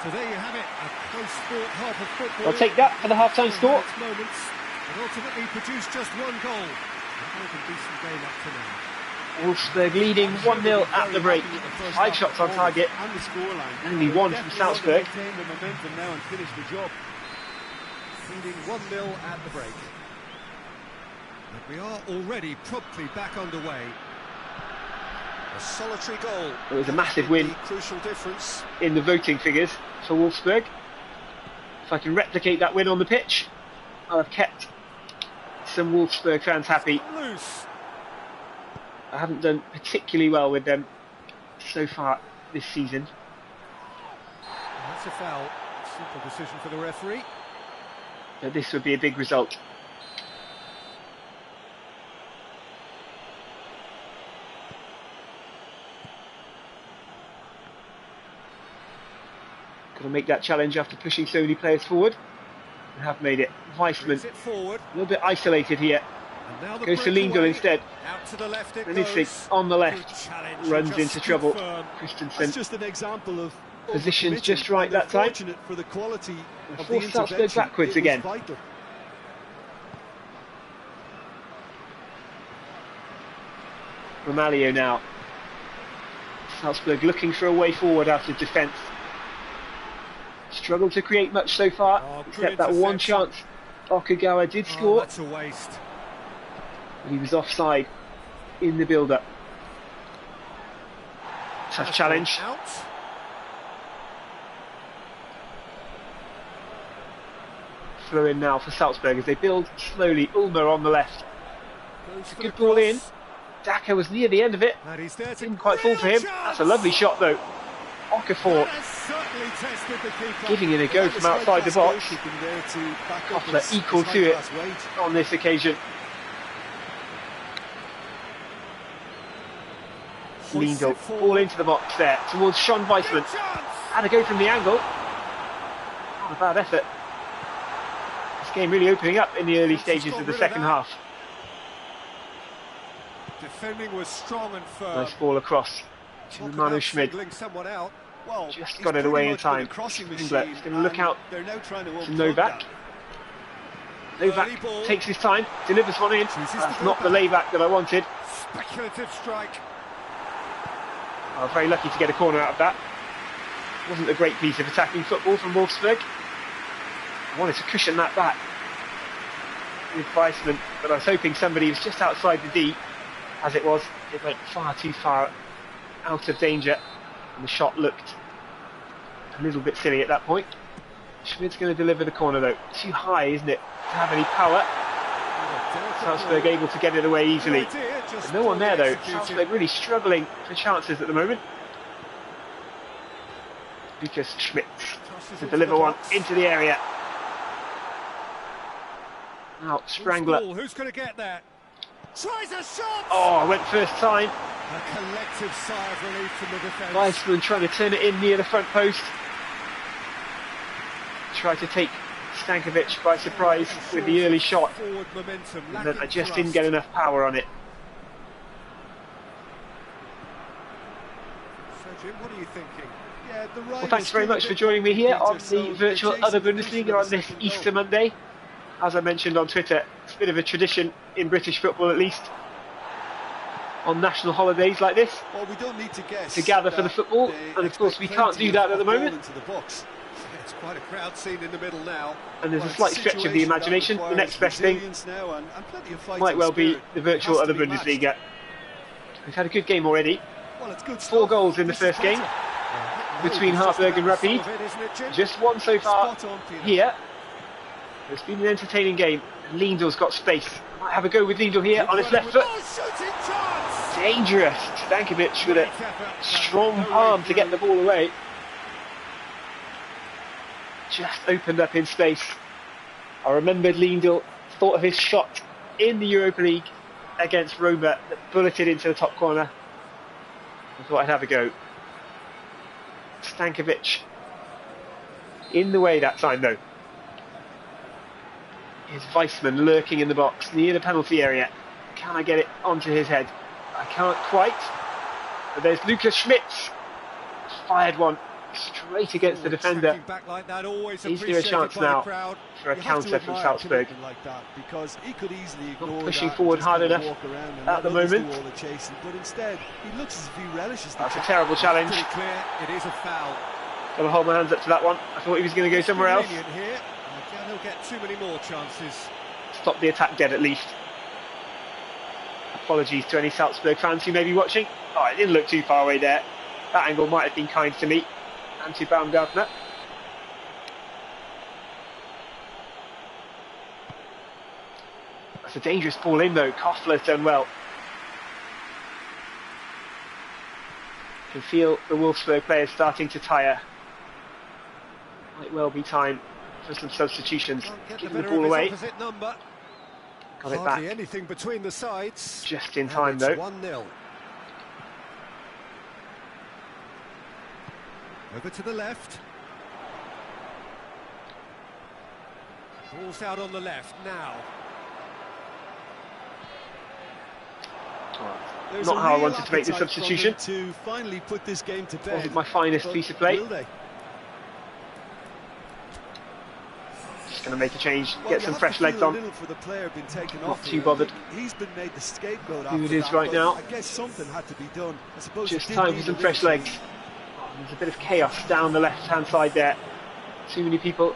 So there you have it. A close fought half of football. I'll take that for the half-time score. Its moments, and ultimately produced just one goal. A decent game up to now. Wolfsburg leading 1-0 at the break. 5 shots on target. And the scoreline. Only one from Salzburg. Maintain the momentum now and finish the job. Leading 1-0 at the break. And we are already promptly back underway. A solitary goal. It was a massive win Crucial difference. in the voting figures for Wolfsburg. If I can replicate that win on the pitch, I'll have kept some Wolfsburg fans happy. Loose. I haven't done particularly well with them so far this season. That's a foul. Simple decision for the referee. But this would be a big result. Got to make that challenge after pushing so many players forward. And have made it. Weissman, Brings it forward. a little bit isolated here. And now the Goes to breakaway. Lindell instead. Out to the left it Benissig goes. on the Good left. challenge. Runs Just into trouble. firm. Christensen That's just an example of positions overcommitting, just right and that time. fortunate for the quality of the Forced Salzburg intervention. backwards It was again. vital. Romaglio now. Salzburg looking for a way forward out of defence. Struggled to create much so far, Oh, good except that one interception. chance Okugawa did Oh, score, that's a waste. but he was offside in the build-up. Tough That's challenge. Out. Throw in now for Salzburg as they build slowly. Ulmer on the left. Goes for Good the ball in. cross. Daka was near the end of it. And he's there to Didn't quite fall for him. That's a lovely shot though. Okafor That has certainly tested the keeper. giving it a go from outside the box. Koppler equal to it on this occasion. Hoists Lindell, it forward. ball into the box there towards Sean Weissman. Good chance. Had a go from the angle. Not a bad effort. This game really opening up in the early stages of the second half. Defending was strong and firm. Nice ball across to Talk Manu about Schmid. singling someone out. Well, Just he's got it pretty away in much been a time. crossing Spindler machine, is going to look and out they're now trying to to unplug Novak. that. Novak Early ball. takes his time, delivers one in. Chooses That's to not go the layback that I wanted. Speculative strike. I was very lucky to get a corner out of that. Wasn't a great piece of attacking football from Wolfsburg. I wanted to cushion that back with Weissman, but I was hoping somebody was just outside the D. As it was, it went far too far out of danger, and the shot looked A little bit silly at that point. Schmidt's going to deliver the corner though. Too high, isn't it, to have any power? Salzburg able to get it away easily. But no one there though. Salzburg really struggling for chances at the moment. Lucas Schmidt to deliver one into the area. Now Sprangler. Who's going to get there? Tries a shot! Oh, went first time. A collective sigh of relief from the defence. Weissman trying to turn it in near the front post. Tried to take Stankovic by surprise with the early shot. And then I just didn't get enough power on it. So Jim, what are you thinking? Yeah, Well, thanks very much for joining me here on the virtual Other Bundesliga on this Easter Monday. As I mentioned on Twitter, it's a bit of a tradition in British football at least, on national holidays like this, well, we don't need to guess, to gather for the football, and of course we can't do that at the moment. It's quite a crowd scene in the middle now. And there's a slight stretch of the imagination. The next best thing might well be the virtual Other Bundesliga. We've had a good game already. 4 goals in the first game between Harburg and Rapid. Just one so far here. It's been an entertaining game. Lindel's got space. Might have a go with Lindel here on his left foot. Dangerous. Stankovic with a strong palm to get the ball away. Just opened up in space. I remembered Lindel thought of his shot in the Europa League against Roma that bulleted into the top corner. I thought I'd have a go. Stankovic in the way that time though. Here's Weissman lurking in the box near the penalty area. Can I get it onto his head? I can't quite. But there's Lucas Schmidt. Fired one straight against the defender. Is there a chance now for a counter from Salzburg? Not pushing forward hard enough at the moment. That's a terrible challenge. It is a foul. Got to hold my hands up to that one. I thought he was going to go somewhere else. He'll get too many more chances. Stop the attack dead at least. Apologies to any Salzburg fans who may be watching. Oh, it didn't look too far away there. That angle might have been kind to me and to Baumgartner. That's a dangerous ball in though. Koffler's done well. Can feel the Wolfsburg players starting to tire. Might well be time for some substitutions. Giving the ball away. Got it back. Anything between the sides. Just in time though. 1-0. Over to the left. Ball's out on the left now. Not how I wanted to make the substitution. To finally put this game to bed. Wasn't my finest piece of play. Just going to make a change, get some fresh legs on. Not too bothered He's been made the scapegoat who it is right now. I guess something had to be done. I suppose Just time for some fresh legs. There's a bit of chaos down the left hand side there. Too many people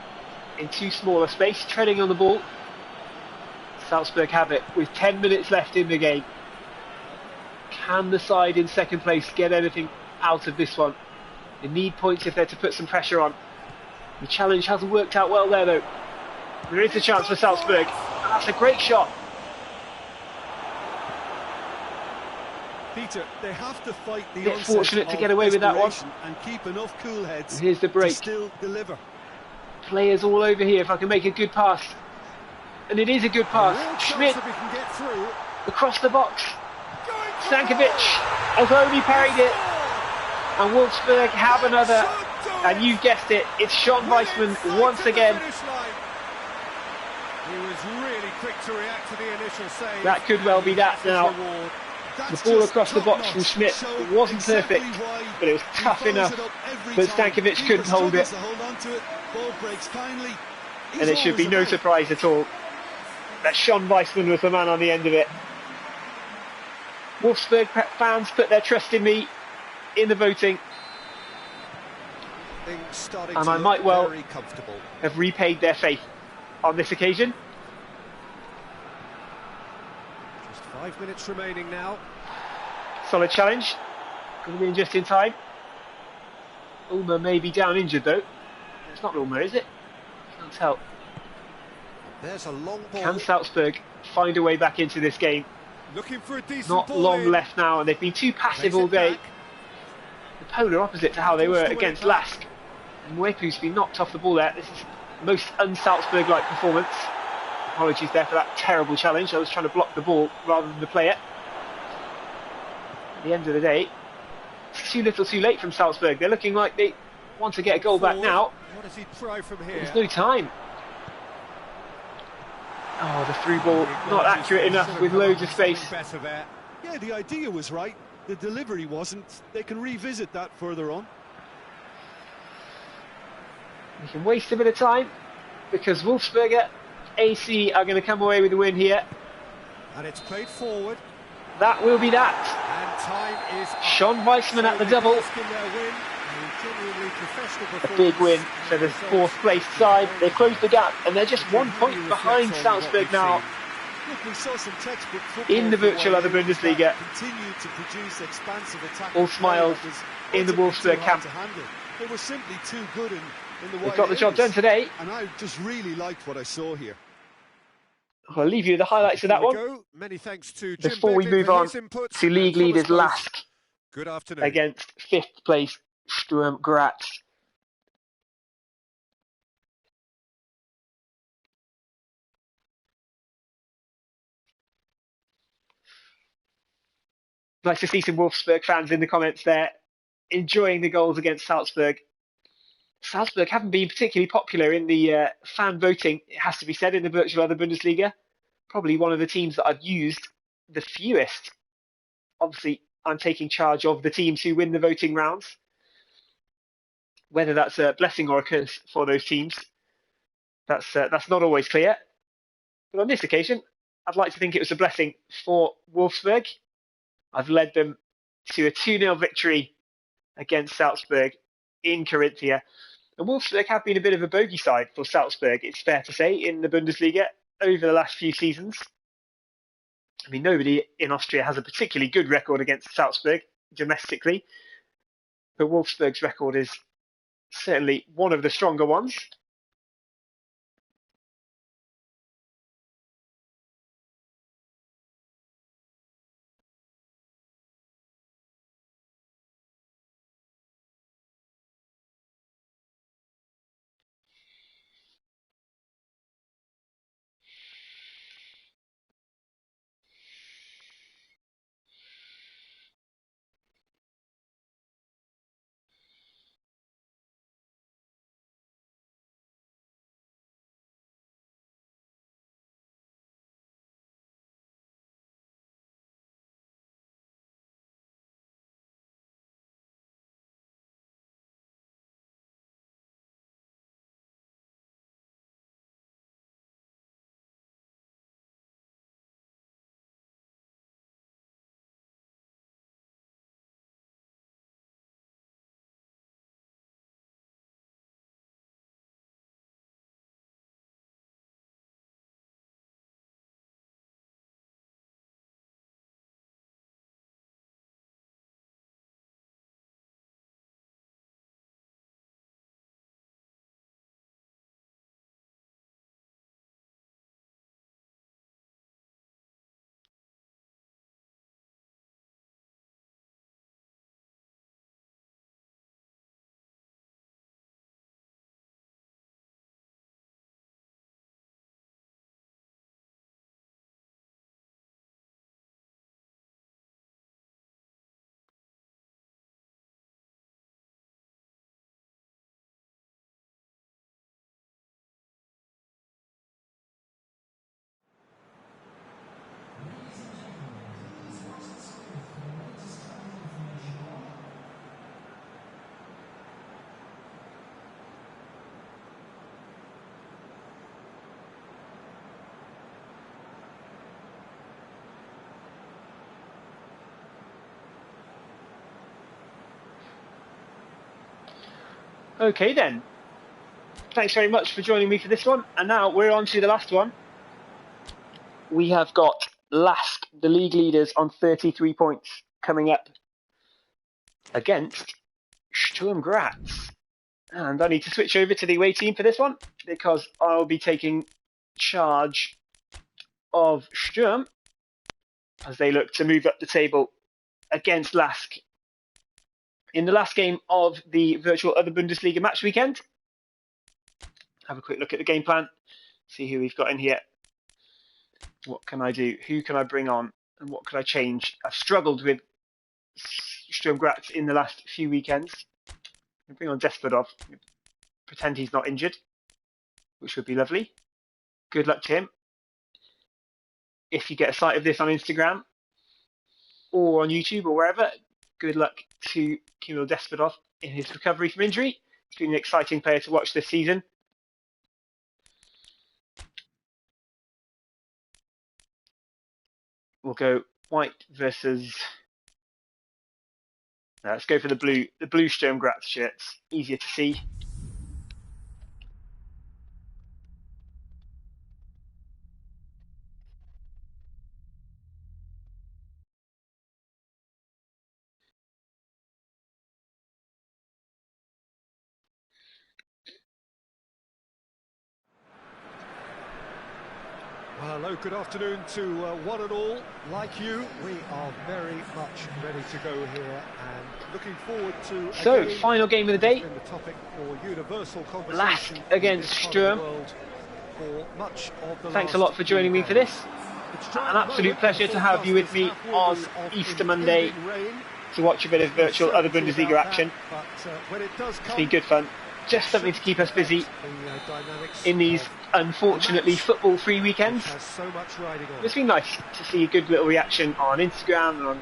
in too small a space treading on the ball. Salzburg have it with 10 minutes left in the game. Can the side in second place get anything out of this one? They need points if they're to put some pressure on. The challenge hasn't worked out well there though. There is a chance for Salzburg. And that's a great shot. Peter, they have to fight the Bit fortunate to get away with that one. And keep enough cool heads. And here's the break. To still deliver. Players all over here if I can make a good pass. And it is a good pass. Schmidt across the box. Stankovic has only parried it. And Wolfsburg have another. And you guessed it, it's Sean Weissman once again. He was really quick to react to the initial save. That could well be that now. The ball across the box from Schmidt wasn't perfect, but it was tough enough that Stankovic couldn't hold it. And it should be no surprise at all that Sean Weissman was the man on the end of it. Wolfsburg fans put their trust in me in the voting. And I might well have repaid their faith on this occasion. Just 5 minutes remaining now. Solid challenge. Coming in just in time. Ulmer may be down injured though. It's not Ulmer, is it? Can't tell. There's a long ball. Can Salzburg find a way back into this game? Looking for a decent Not ball long in. left now, and they've been too passive Plays all it day. back. The polar opposite to how they were Forced to win against it back. Lask. Mwepu's been knocked off the ball there. This is most un-Salzburg-like performance. Apologies there for that terrible challenge. I was trying to block the ball rather than the player. At the end of the day, it's too little too late from Salzburg. They're looking like they want to get a goal back Forward. now. What does he try from here? There's no time. Oh, the through ball not accurate enough with loads of space. Better there. Yeah, the idea was right. The delivery wasn't. They can revisit that further on. We can waste a bit of time because Wolfsberger AC are going to come away with the win here. And it's played forward. That will be that. And time is up. Sean Weissman at the double. Asking their win. A genuinely professional A big performance. win for the And results fourth place side. They closed the gap and they're just 1 point really behind reflect on what Salzburg we've now. seen. Look, we saw some textbook football In the from virtual other Wales Bundesliga. that continued to produce expansive attacking All play smiles that was in the ultimately Wolfsburg too hard camp. to handle. They were simply too good in the They've wide got the job done areas. today. And I just really liked what I saw here. I'll leave you with the highlights of that Before we one go, many thanks to Jim before we Bedlin move for on his input to and league Thomas leaders Close. Lask Good afternoon. against 5th place Sturm Graz. Nice to see some Wolfsburg fans in the comments there, enjoying the goals against Salzburg. Salzburg haven't been particularly popular in the fan voting, it has to be said, in the virtual other Bundesliga. Probably one of the teams that I've used the fewest. Obviously, I'm taking charge of the teams who win the voting rounds. Whether that's a blessing or a curse for those teams, that's not always clear. But on this occasion, I'd like to think it was a blessing for Wolfsburg. I've led them to a 2-0 victory against Salzburg in Carinthia. And Wolfsburg have been a bit of a bogey side for Salzburg, it's fair to say, in the Bundesliga over the last few seasons. I mean, nobody in Austria has a particularly good record against Salzburg domestically, but Wolfsburg's record is certainly one of the stronger ones. Okay then. Thanks very much for joining me for this one. And now we're on to the last one. We have got Lask, the league leaders, on 33 points coming up against Sturm Graz. And I need to switch over to the away team for this one because I'll be taking charge of Sturm as they look to move up the table against Lask in the last game of the virtual other Bundesliga match weekend. Have a quick look at the game plan, see who we've got in here. What can I do? Who can I bring on? And what can I change? I've struggled with Sturm Graz in the last few weekends. I'll bring on Despodov. Pretend he's not injured, which would be lovely. Good luck to him. If you get a sight of this on Instagram or on YouTube or wherever, good luck to Kimil Despodov in his recovery from injury. He's been an exciting player to watch this season. We'll go white versus... let's go for the blue Sturm Graz shirts. Easier to see. Well, hello, good afternoon to one and all. Like you, we are very much ready to go here and looking forward to... So, final game of the day. The topic for universal Lask against Sturm. Thanks a lot for joining me for this. An absolute pleasure to have you with me on Easter Monday to watch a bit of virtual other Bundesliga action. It's been good fun. Just something to keep us busy in these unfortunately football-free weekends. It's been nice to see a good little reaction on Instagram and on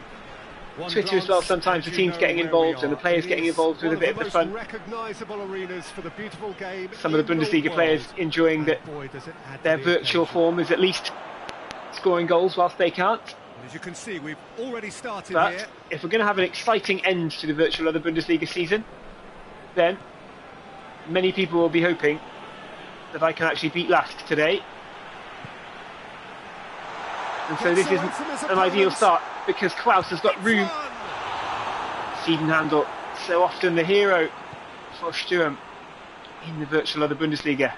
Twitter as well. Sometimes the team's getting involved and the players getting involved with a bit of the fun. Some of the Bundesliga players enjoying that their virtual form is at least scoring goals whilst they can't. As you can see, we've already started but here. If we're going to have an exciting end to the virtual other Bundesliga season, then many people will be hoping that I can actually beat Lask today. And so this isn't an ideal start because Klaus has got room. Siebenhandel, so often the hero for Sturm in the virtual other Bundesliga,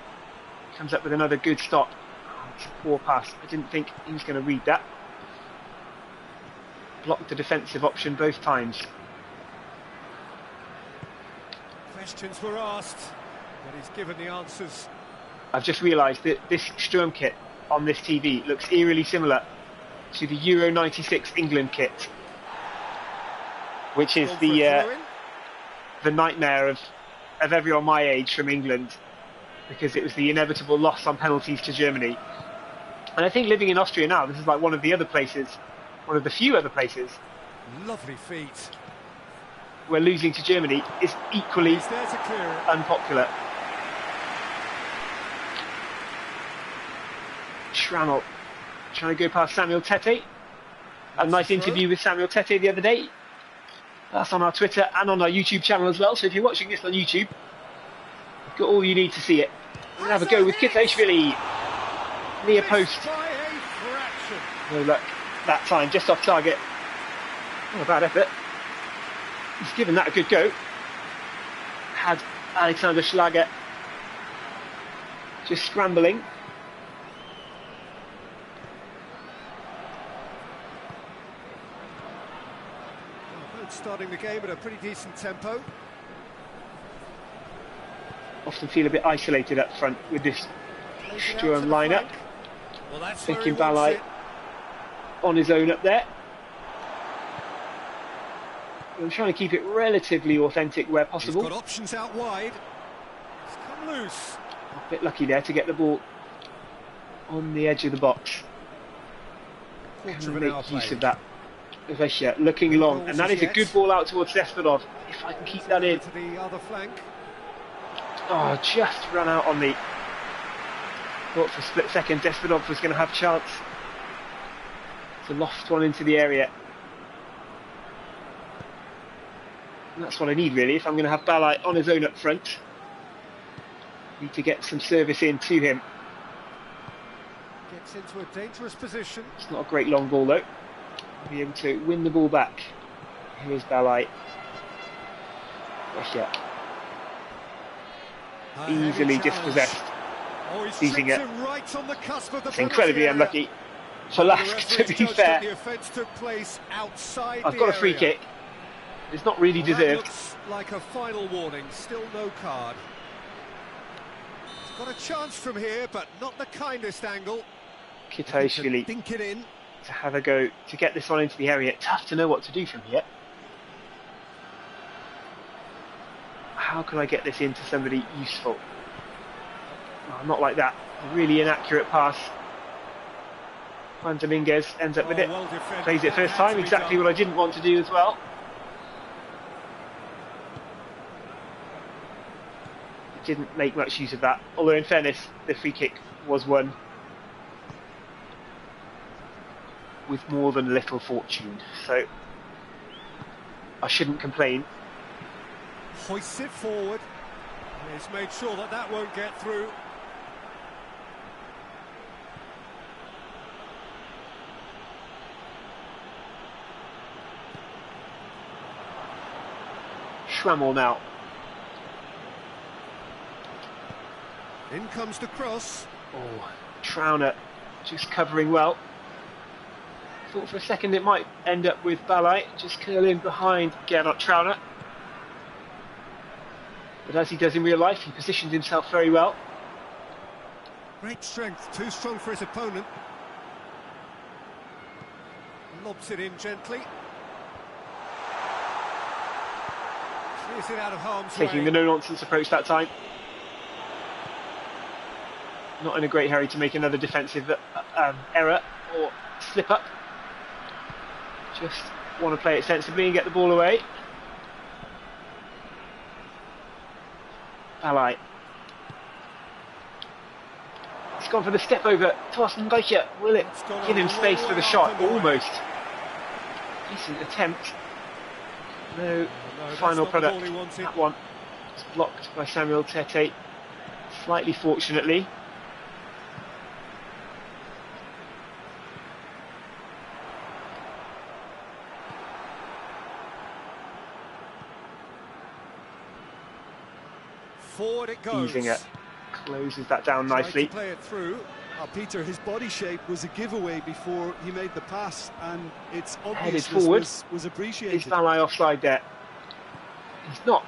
comes up with another good stop. Oh, it's a poor pass. I didn't think he was going to read that. Blocked the defensive option both times. Questions were asked, but he's given the answers. I've just realised that this Sturm kit on this TV looks eerily similar to the Euro 96 England kit, which is the nightmare of everyone my age from England, because it was the inevitable loss on penalties to Germany. And I think living in Austria now, this is like one of the few other places Lovely feet. where losing to Germany is equally unpopular. Schrammel trying to go past Samuel Tete. A nice interview with Samuel Tete the other day. That's on our Twitter and on our YouTube channel as well, so if you're watching this on YouTube, you've got all you need to see it. We're going to have a go with Kitashvili. Near post. No luck that time, just off target. Not a bad effort. He's given that a good go. Had Alexander Schlager just scrambling. Starting the game at a pretty decent tempo. Often feel a bit isolated up front with this Sturm lineup. Well, Thinking Balai on his own up there. I'm trying to keep it relatively authentic where possible. He's got options out wide. It's come loose. A bit lucky there to get the ball on the edge of the box. Can we make use of that? Vesha looking long, and that is a good ball out towards Despodov. If I can keep that in. To the other flank. Oh, just ran out on me. Thought for a split second Despodov was going to have chance to loft one into the area. And that's what I need really, if I'm going to have Balai on his own up front. Need to get some service in to him. Gets into a dangerous position. It's not a great long ball though. Be able to win the ball back. Here is Balai. easily dispossessed, Oh, he's seizing tripped it. him right on the cusp of the It's incredibly penalty area. unlucky for The Lask, to referee's be judged fair. that the offence took place outside I've the got a free area. kick. It's not really Well, that deserved. looks like a final warning. Still no card. He's got a chance from here, but not the kindest angle. Kitaishvili Think it in. to have a go to get this one into the area. Tough to know what to do from here. How can I get this into somebody useful? Oh, not like that. A really inaccurate pass. Juan Dominguez ends up with it. Well defended. Plays it That first had time, to be exactly done. what I didn't want to do as well. Didn't make much use of that. Although in fairness, the free kick was won with more than a little fortune. So I shouldn't complain. Hoists it forward. He's made sure that that won't get through. Schrammel now. In comes the cross. Oh, Trauner just covering well. Thought for a second it might end up with Balai just curling behind Gernot Trauner. But as he does in real life, he positioned himself very well. Great strength, too strong for his opponent. Lobs it in gently. Clears it out of harm's Taking way. the no-nonsense approach that time. Not in a great hurry to make another defensive error or slip up. Just want to play it sensibly and get the ball away. Balai. He's gone for the step over. Torsten Reicher. Will it give him space for the shot? Almost. Decent attempt. No final product. That one was blocked by Samuel Tete. Slightly fortunately. Forward it goes. Easing it. Closes that down nicely. Tried to play it through. Peter, his body shape was a giveaway before he made the pass, and its Headed obviousness forward. was appreciated. Is Balai offside there? He's not.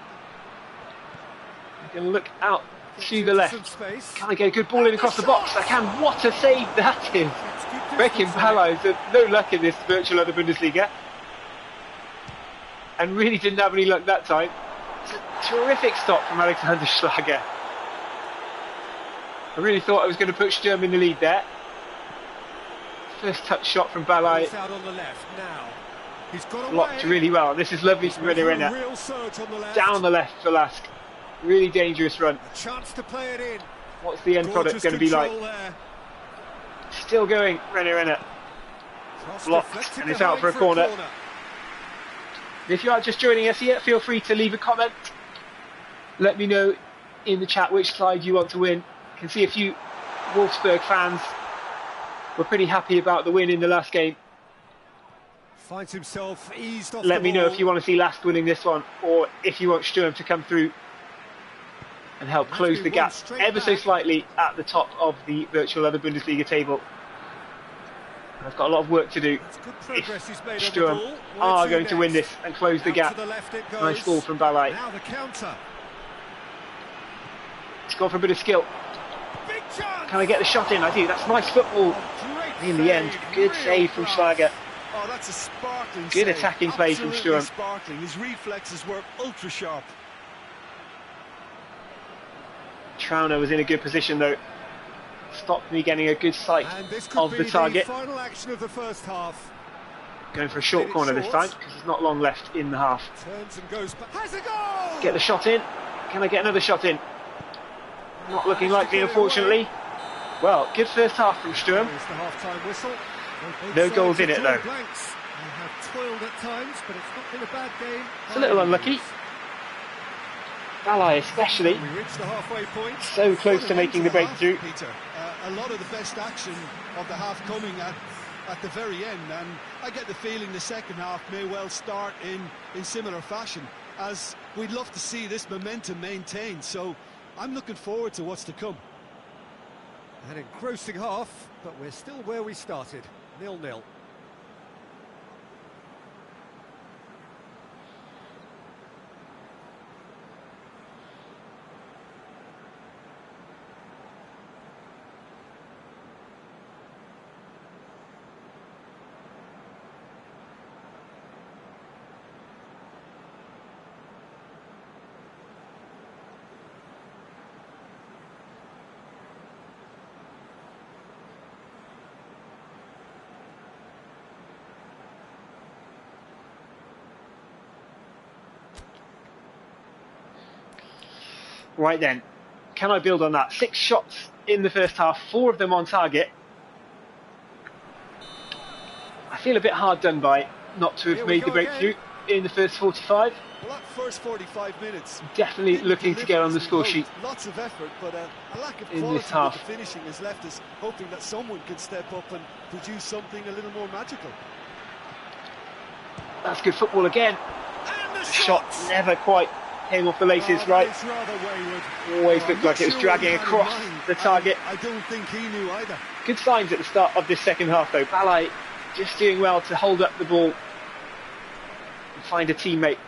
I'm going to look out to the left. Can I get a good ball in across the box? I can. What a save that is! Bekim Balai has had no luck in this virtual other Bundesliga. And really didn't have any luck that time. It's a terrific stop from Alexander Schlager. I really thought I was going to put Sturm in the lead there. First touch shot from Balai. Out on the left now. He's got Blocked really well. This is lovely from Renner. Down the left for Lask. Really dangerous run. A chance to play it in. What's the end product going to be like? There. Still going, Renner. Blocked, and it's out for a corner. If you are just joining us here, feel free to leave a comment. Let me know in the chat which side you want to win. I can see a few Wolfsburg fans were pretty happy about the win in the last game. Finds himself eased off. Let me know if you want to see Lask winning this one, or if you want Sturm to come through and help close the gap ever so slightly at the top of the virtual other Bundesliga table. I've got a lot of work to do. If Sturm are going to win this and close the gap. Nice ball from Balai. Now the counter. He's gone for a bit of skill. Can I get the shot in? I do. That's nice football. In the end, good save from Schlager. Oh, that's a sparkling Good save. attacking play from Absolutely Sturm. Sparkling. His reflexes were ultra sharp. Trauner was in a good position though. Stopped me getting a good sight of the target. Final action of the first half. Going for a short corner this time because there's not long left in the half. Turns and goes back. Has a goal! Get the shot in. Can I get another shot in? Not looking likely, unfortunately. Well, good first half from Sturm. Here's the half-time whistle. No goals in it though. They have toiled at times, but it's not been a bad game. It's a little unlucky. Balai especially. We reached the halfway point. So close to making the breakthrough. Peter, a lot of the best action of the half coming at the very end, and I get the feeling the second half may well start in similar fashion, as we'd love to see this momentum maintained. So I'm looking forward to what's to come. An engrossing half, but we're still where we started, 0-0. Right then, can I build on that? 6 shots in the first half, 4 of them on target. I feel a bit hard done by not to have made the breakthrough in the first 45. Well, that first 45 minutes... Definitely looking to get on the score sheet. Lots of effort, but a lack of in quality this half. with the finishing has left us hoping that someone can step up and produce something a little more magical. That's good football again. The shot never quite came off the laces right. Always looked like it was dragging across the target. I don't think he knew either. Good signs at the start of this second half though. Balai just doing well to hold up the ball and find a teammate.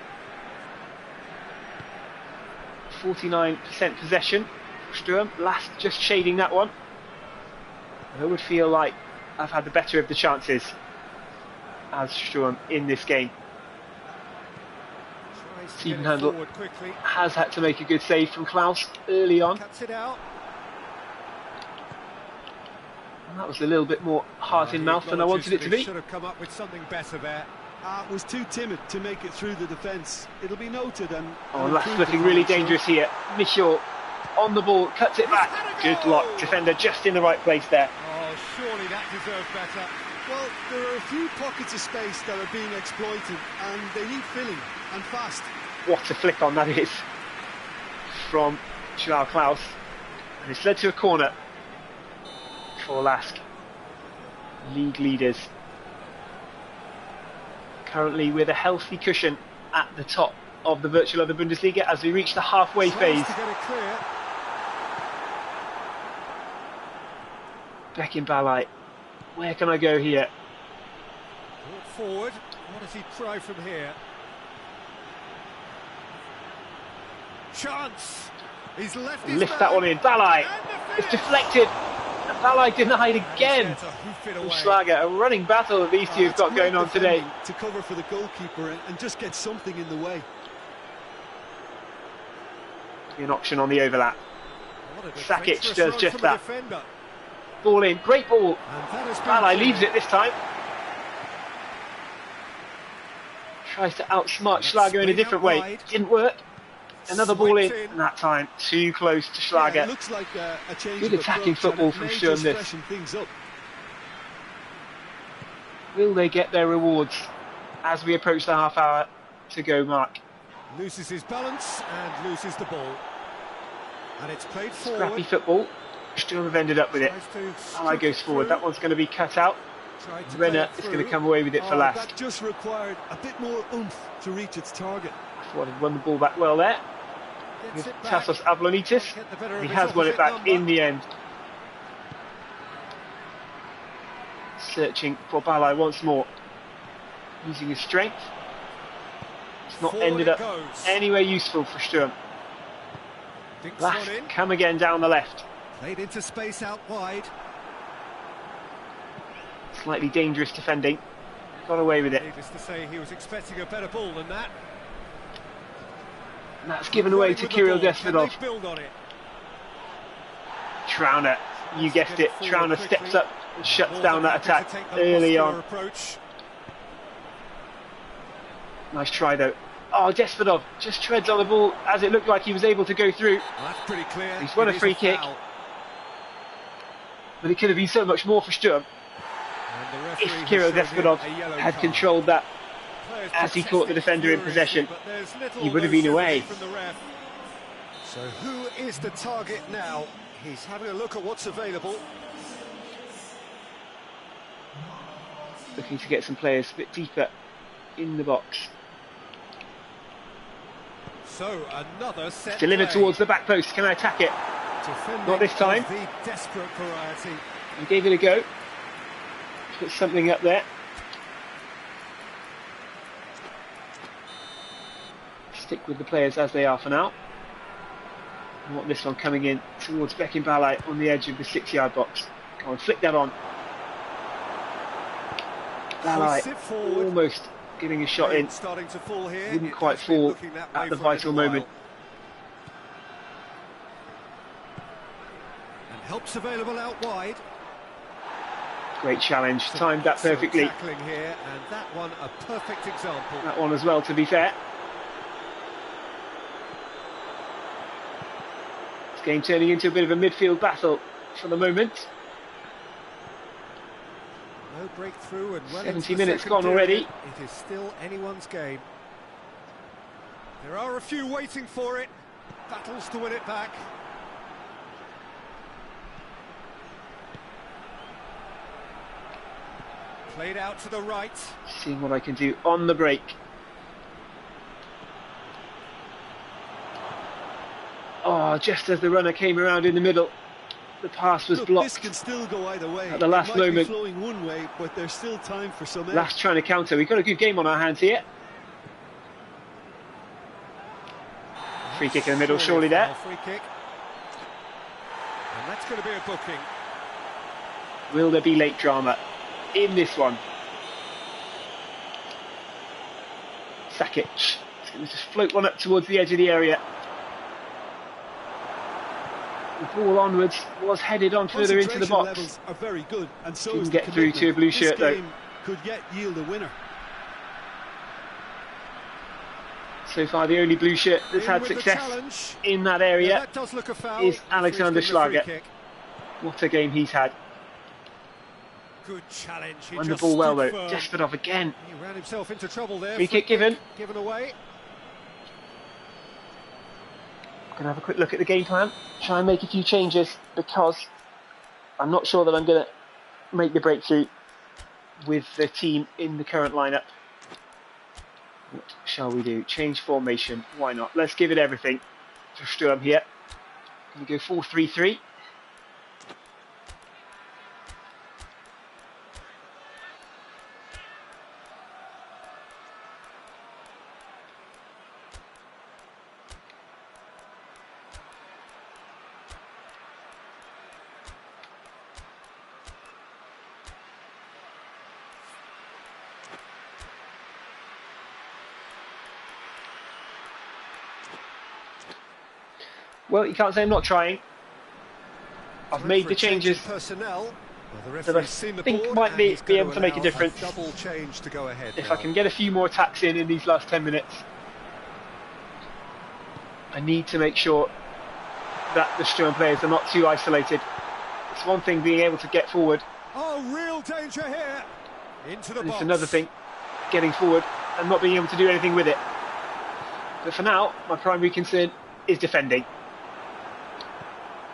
49% possession. Sturm, last just shading that one. I would feel like I've had the better of the chances as Sturm in this game. Steven Handel has had to make a good save from Klaus early on. Cuts it out. And that was a little bit more heart in mouth than I wanted it to be. Should have come up with something better there. Was too timid to make it through the defence. It'll be noted and... Oh, that's looking really dangerous here. Michel on the ball, cuts it back. Good block, defender just in the right place there. Oh, surely that deserved better. Well, there are a few pockets of space that are being exploited and they need filling, and fast. What a flick on that is from Joao Klaus. And it's led to a corner for Lask. League leaders. Currently with a healthy cushion at the top of the virtual of the Bundesliga as we reach the halfway phase. Beckham Balai, where can I go here? Walk forward, what does he try from here? Chance! He's left his Lift that one in, Balai! It's deflected! And Balai denied again! From Schlager, a running battle that these two have got going on today. To cover for the goalkeeper and just get something in the way. An option on the overlap. Sakic does just that. Defender. Ball in, great ball. Balai leaves it this time. Tries to outsmart Schlager in a different way. Didn't work. Another ball in, and that time too close to Schlager. Yeah, looks like a change Good attacking football from Sturm this. Will they get their rewards as we approach the half hour to go mark? Loses his balance and loses the ball. And it's played forward. Scrappy football. Sturm have ended up with it. Balai goes forward. That one's going to be cut out. Renner is going to come away with it for last. That just required a bit more oomph to reach its target. I thought he'd won the ball back well there. With Tassos Ablonitis. He has won it back in the end. Searching for Balai once more. Using his strength. It's not ended up anywhere useful for Sturm. Last come again down the left. Played into space out wide. Slightly dangerous defending. Got away with it. Needless to say, he was expecting a better ball than that. And that's given away to Kirill Desvidov. It? Trauner, you guessed it. Trauner steps up and shuts down that attack early on. Approach. Nice try though. Oh, Desvidov just treads on the ball as it looked like he was able to go through. Well, that's pretty clear. He's won a free kick. But it could have been so much more for Sturm if Kirill Desvidov had controlled that as he caught the defender in possession. He would have been away. So who is the target now? He's having a look at what's available. Looking to get some players a bit deeper in the box. So another set Delivered play. towards the back post. Can I attack it? Defending Not this time. of the desperate variety. I gave it a go. Put something up there. Stick with the players as they are for now. I want this one coming in towards Beckenbauer on the edge of the 6-yard box. Go on, flick that on. Balai almost getting a shot in. Starting to fall here. Wouldn't quite fall at the vital moment. And help's available out wide. Great challenge, timed that perfectly. Tackling here, and that one a perfect example. That one as well, to be fair. This game turning into a bit of a midfield battle for the moment. No breakthrough and well 70 minutes gone period. already. It is still anyone's game. There are a few waiting for it. Battles to win it back. Played out to the right. Seeing what I can do on the break. Oh, just as the runner came around in the middle, the pass was blocked. This can still go either way. At the last it might moment. Be flowing one way, but there's still time for some edge. Last trying to counter. We've got a good game on our hands here. Free kick in the middle, surely there. Free kick. And that's going to be a booking. Will there be late drama in this one? Sakic. It's going to just float one up towards the edge of the area. The ball onwards was headed on further into the box. Levels are very good, and so Didn't is get through to a blue shirt though. Could yet yield a winner. So far, the only blue shirt that's had success in that area that does look a foul. is Alexander Schlager. What a game he's had. Good challenge. He Won the just ball well stood though. firm. Desperov again. He ran himself into trouble there. Free kick given. Given away. Going to have a quick look at the game plan. Try and make a few changes because I'm not sure that I'm going to make the breakthrough with the team in the current lineup. What shall we do? Change formation. Why not? Let's give it everything for Sturm here. We go 4-3-3. Well, you can't say I'm not trying. I've made the changes that I think might be able to make a difference. Double change to go ahead if now. I can get a few more attacks in these last 10 minutes, I need to make sure that the Sturm players are not too isolated. It's one thing being able to get forward, Oh, real danger here. Into the and box. it's another thing getting forward and not being able to do anything with it. But for now, my primary concern is defending.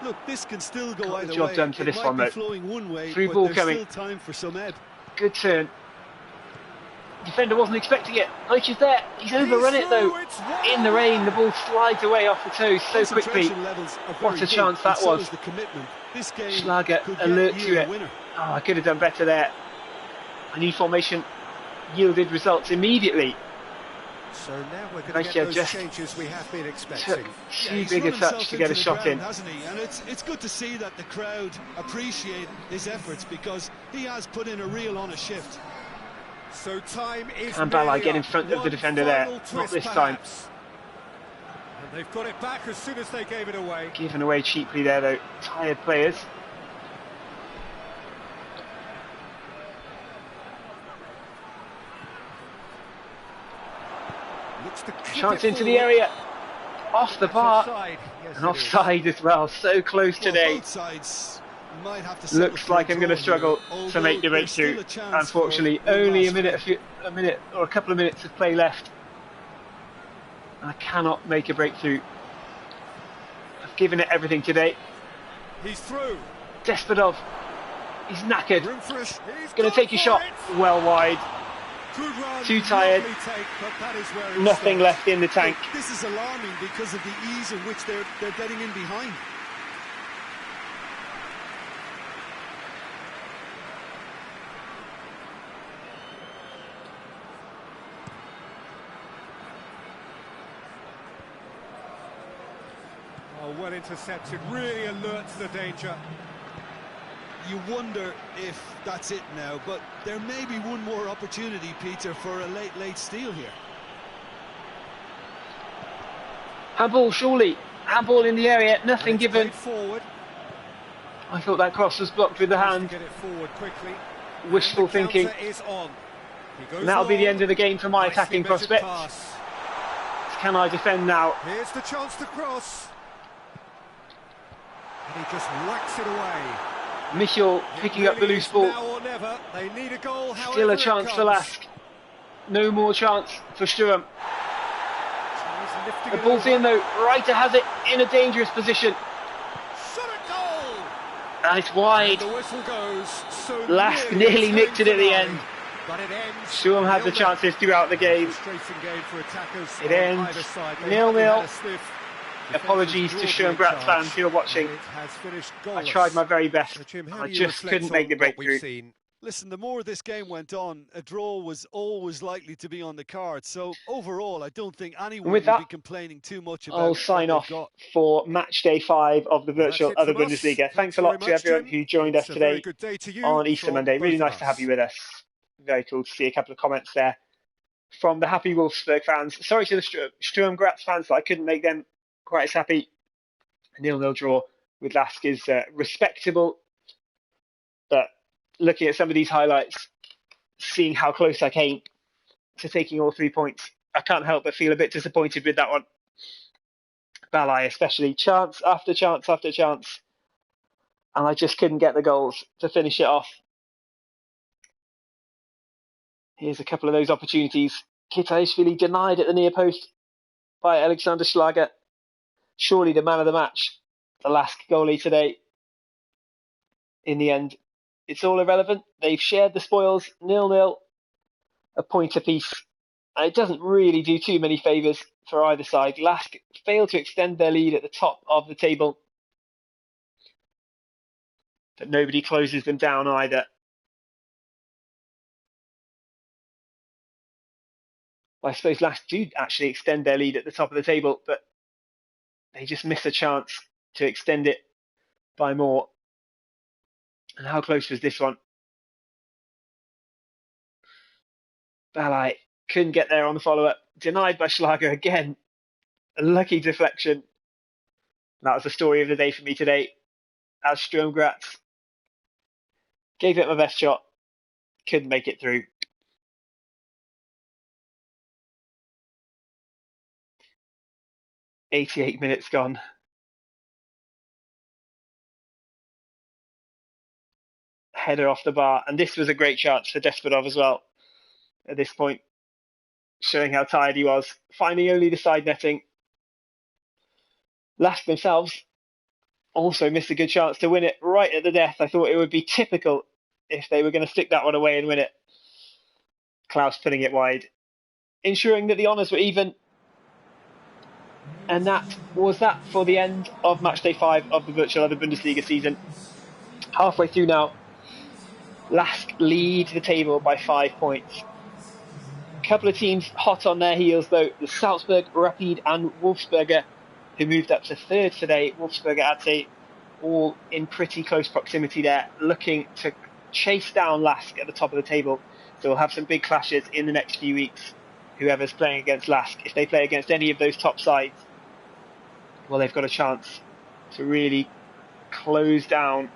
Look, this can still go Got either the job way. done for It this might one, be though. flowing one way, Through but ball there's coming. still time for some ed. Good turn. Defender wasn't expecting it. Like he's there. He's overrun it though. In the rain, the ball slides away off the toes so quickly. Concentration levels are What very a chance good, that and so was. is the commitment. This game Schlager could alert yet to yield it. a winner. Oh, I could have done better there. I knew formation yielded results immediately. So now we're going to Like get you those just changes we have been Took expecting. too He's big a run touch himself to get a into the shot in. ground, hasn't he? And it's good to see that the crowd appreciate his efforts because he has put in a real honest shift. So time is Can Balai nearly get in up. front of the One defender there? final Not twist, this time. perhaps. And they've got it back as soon as they gave it away. Given away cheaply there though. Tired players. Looks to clip Chance it into the forward. area. Off the It's bar. offside. Yes, And it is. offside as well. So close Well, today. both sides might have to settle Looks for a like I'm going to draw struggle here, to make the although there's still breakthrough. a chance Unfortunately, for one only last a minute or a couple of minutes of play left. I cannot make a breakthrough. I've given it everything today. He's through. Desperov. He's knackered. Room for us. He's Going to take a shot. Well wide. Good run, Too tired. lovely take, but that is where it Nothing stops. left in the tank. This is alarming because of the ease in which they're getting in behind. Oh, well intercepted, really alert to the danger. You wonder if that's it now, but there may be one more opportunity, Peter, for a late steal here. Handball, surely. Handball in the area, nothing And it's given. played forward. I thought that cross was blocked with the Tries to hand. get it forward quickly. Wishful And the thinking. counter is on. He goes And that'll be the long. end of the game for my Nicely attacking measured prospects. pass. Can I defend now? Here's the chance to cross. And he just whacks it away. Michel picking up the Really loose is ball. now or never. They need a goal, Still however a it chance for comes. Lask. No more chance for Sturm. He's lifting The it ball's over. in though. Reiter has it in a dangerous position. Shot a goal! And it's wide. And the whistle goes. So Lask nearly nicked it at the end. But it ends. Sturm had the 0-0. chances throughout the game. Frustrating game for attackers It on ends either side. They 0-0. hardly had a sniff. Apologies to Sturm Graz fans who are watching. It has finished I goalless. tried my very best. So, Jim, how I do you just reflect couldn't make the on what we've breakthrough. seen? Listen, the more this game went on, a draw was always likely to be on the card. So overall, I don't think anyone with will that, be complaining too much about I'll what sign they've off got. for match day 5 of the Well, that's virtual it Other from us. Bundesliga. Thanks a very lot to much, everyone Jim. who joined It's us a very today good day to you on Easter from Monday. Really both of nice to have us. you with us. Very cool to see a couple of comments there from the happy Wolfsburg fans. Sorry to the Sturm Graz fans that I couldn't make them quite as happy. A 0-0 draw with Lask is respectable, but looking at some of these highlights, seeing how close I came to taking all 3 points, I can't help but feel a bit disappointed with that one. Balai especially, chance after chance after chance, and I just couldn't get the goals to finish it off. Here's a couple of those opportunities. Kitaishvili denied at the near post by Alexander Schlager. Surely the man of the match, the Lask goalie today. In the end, it's all irrelevant. They've shared the spoils, 0-0, a point apiece. And it doesn't really do too many favours for either side. Lask failed to extend their lead at the top of the table, but nobody closes them down either. Well, I suppose Lask do actually extend their lead at the top of the table, but they just miss a chance to extend it by more. And how close was this one? Balai couldn't get there on the follow-up. Denied by Schlager again. A lucky deflection. That was the story of the day for me today. As Sturm Graz gave it my best shot. Couldn't make it through. "88 minutes gone. Header off the bar. And this was a great chance for Desperov as well. At this point, showing how tired he was. Finding only the side netting. Lask themselves also missed a good chance to win it right at the death. I thought it would be typical if they were going to stick that one away and win it. Klaus putting it wide, ensuring that the honours were even. And that was that for the end of matchday 5 of the virtual Other Bundesliga season. Halfway through now, Lask lead the table by 5 points. A couple of teams hot on their heels though, the Salzburg, Rapid and Wolfsberger, who moved up to third today. Wolfsberger, I'd say, all in pretty close proximity there, looking to chase down Lask at the top of the table. So we'll have some big clashes in the next few weeks. Whoever's playing against Lask, if they play against any of those top sides, well, they've got a chance to really close down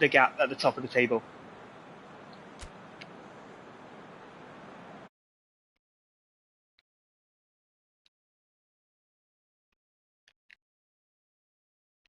the gap at the top of the table.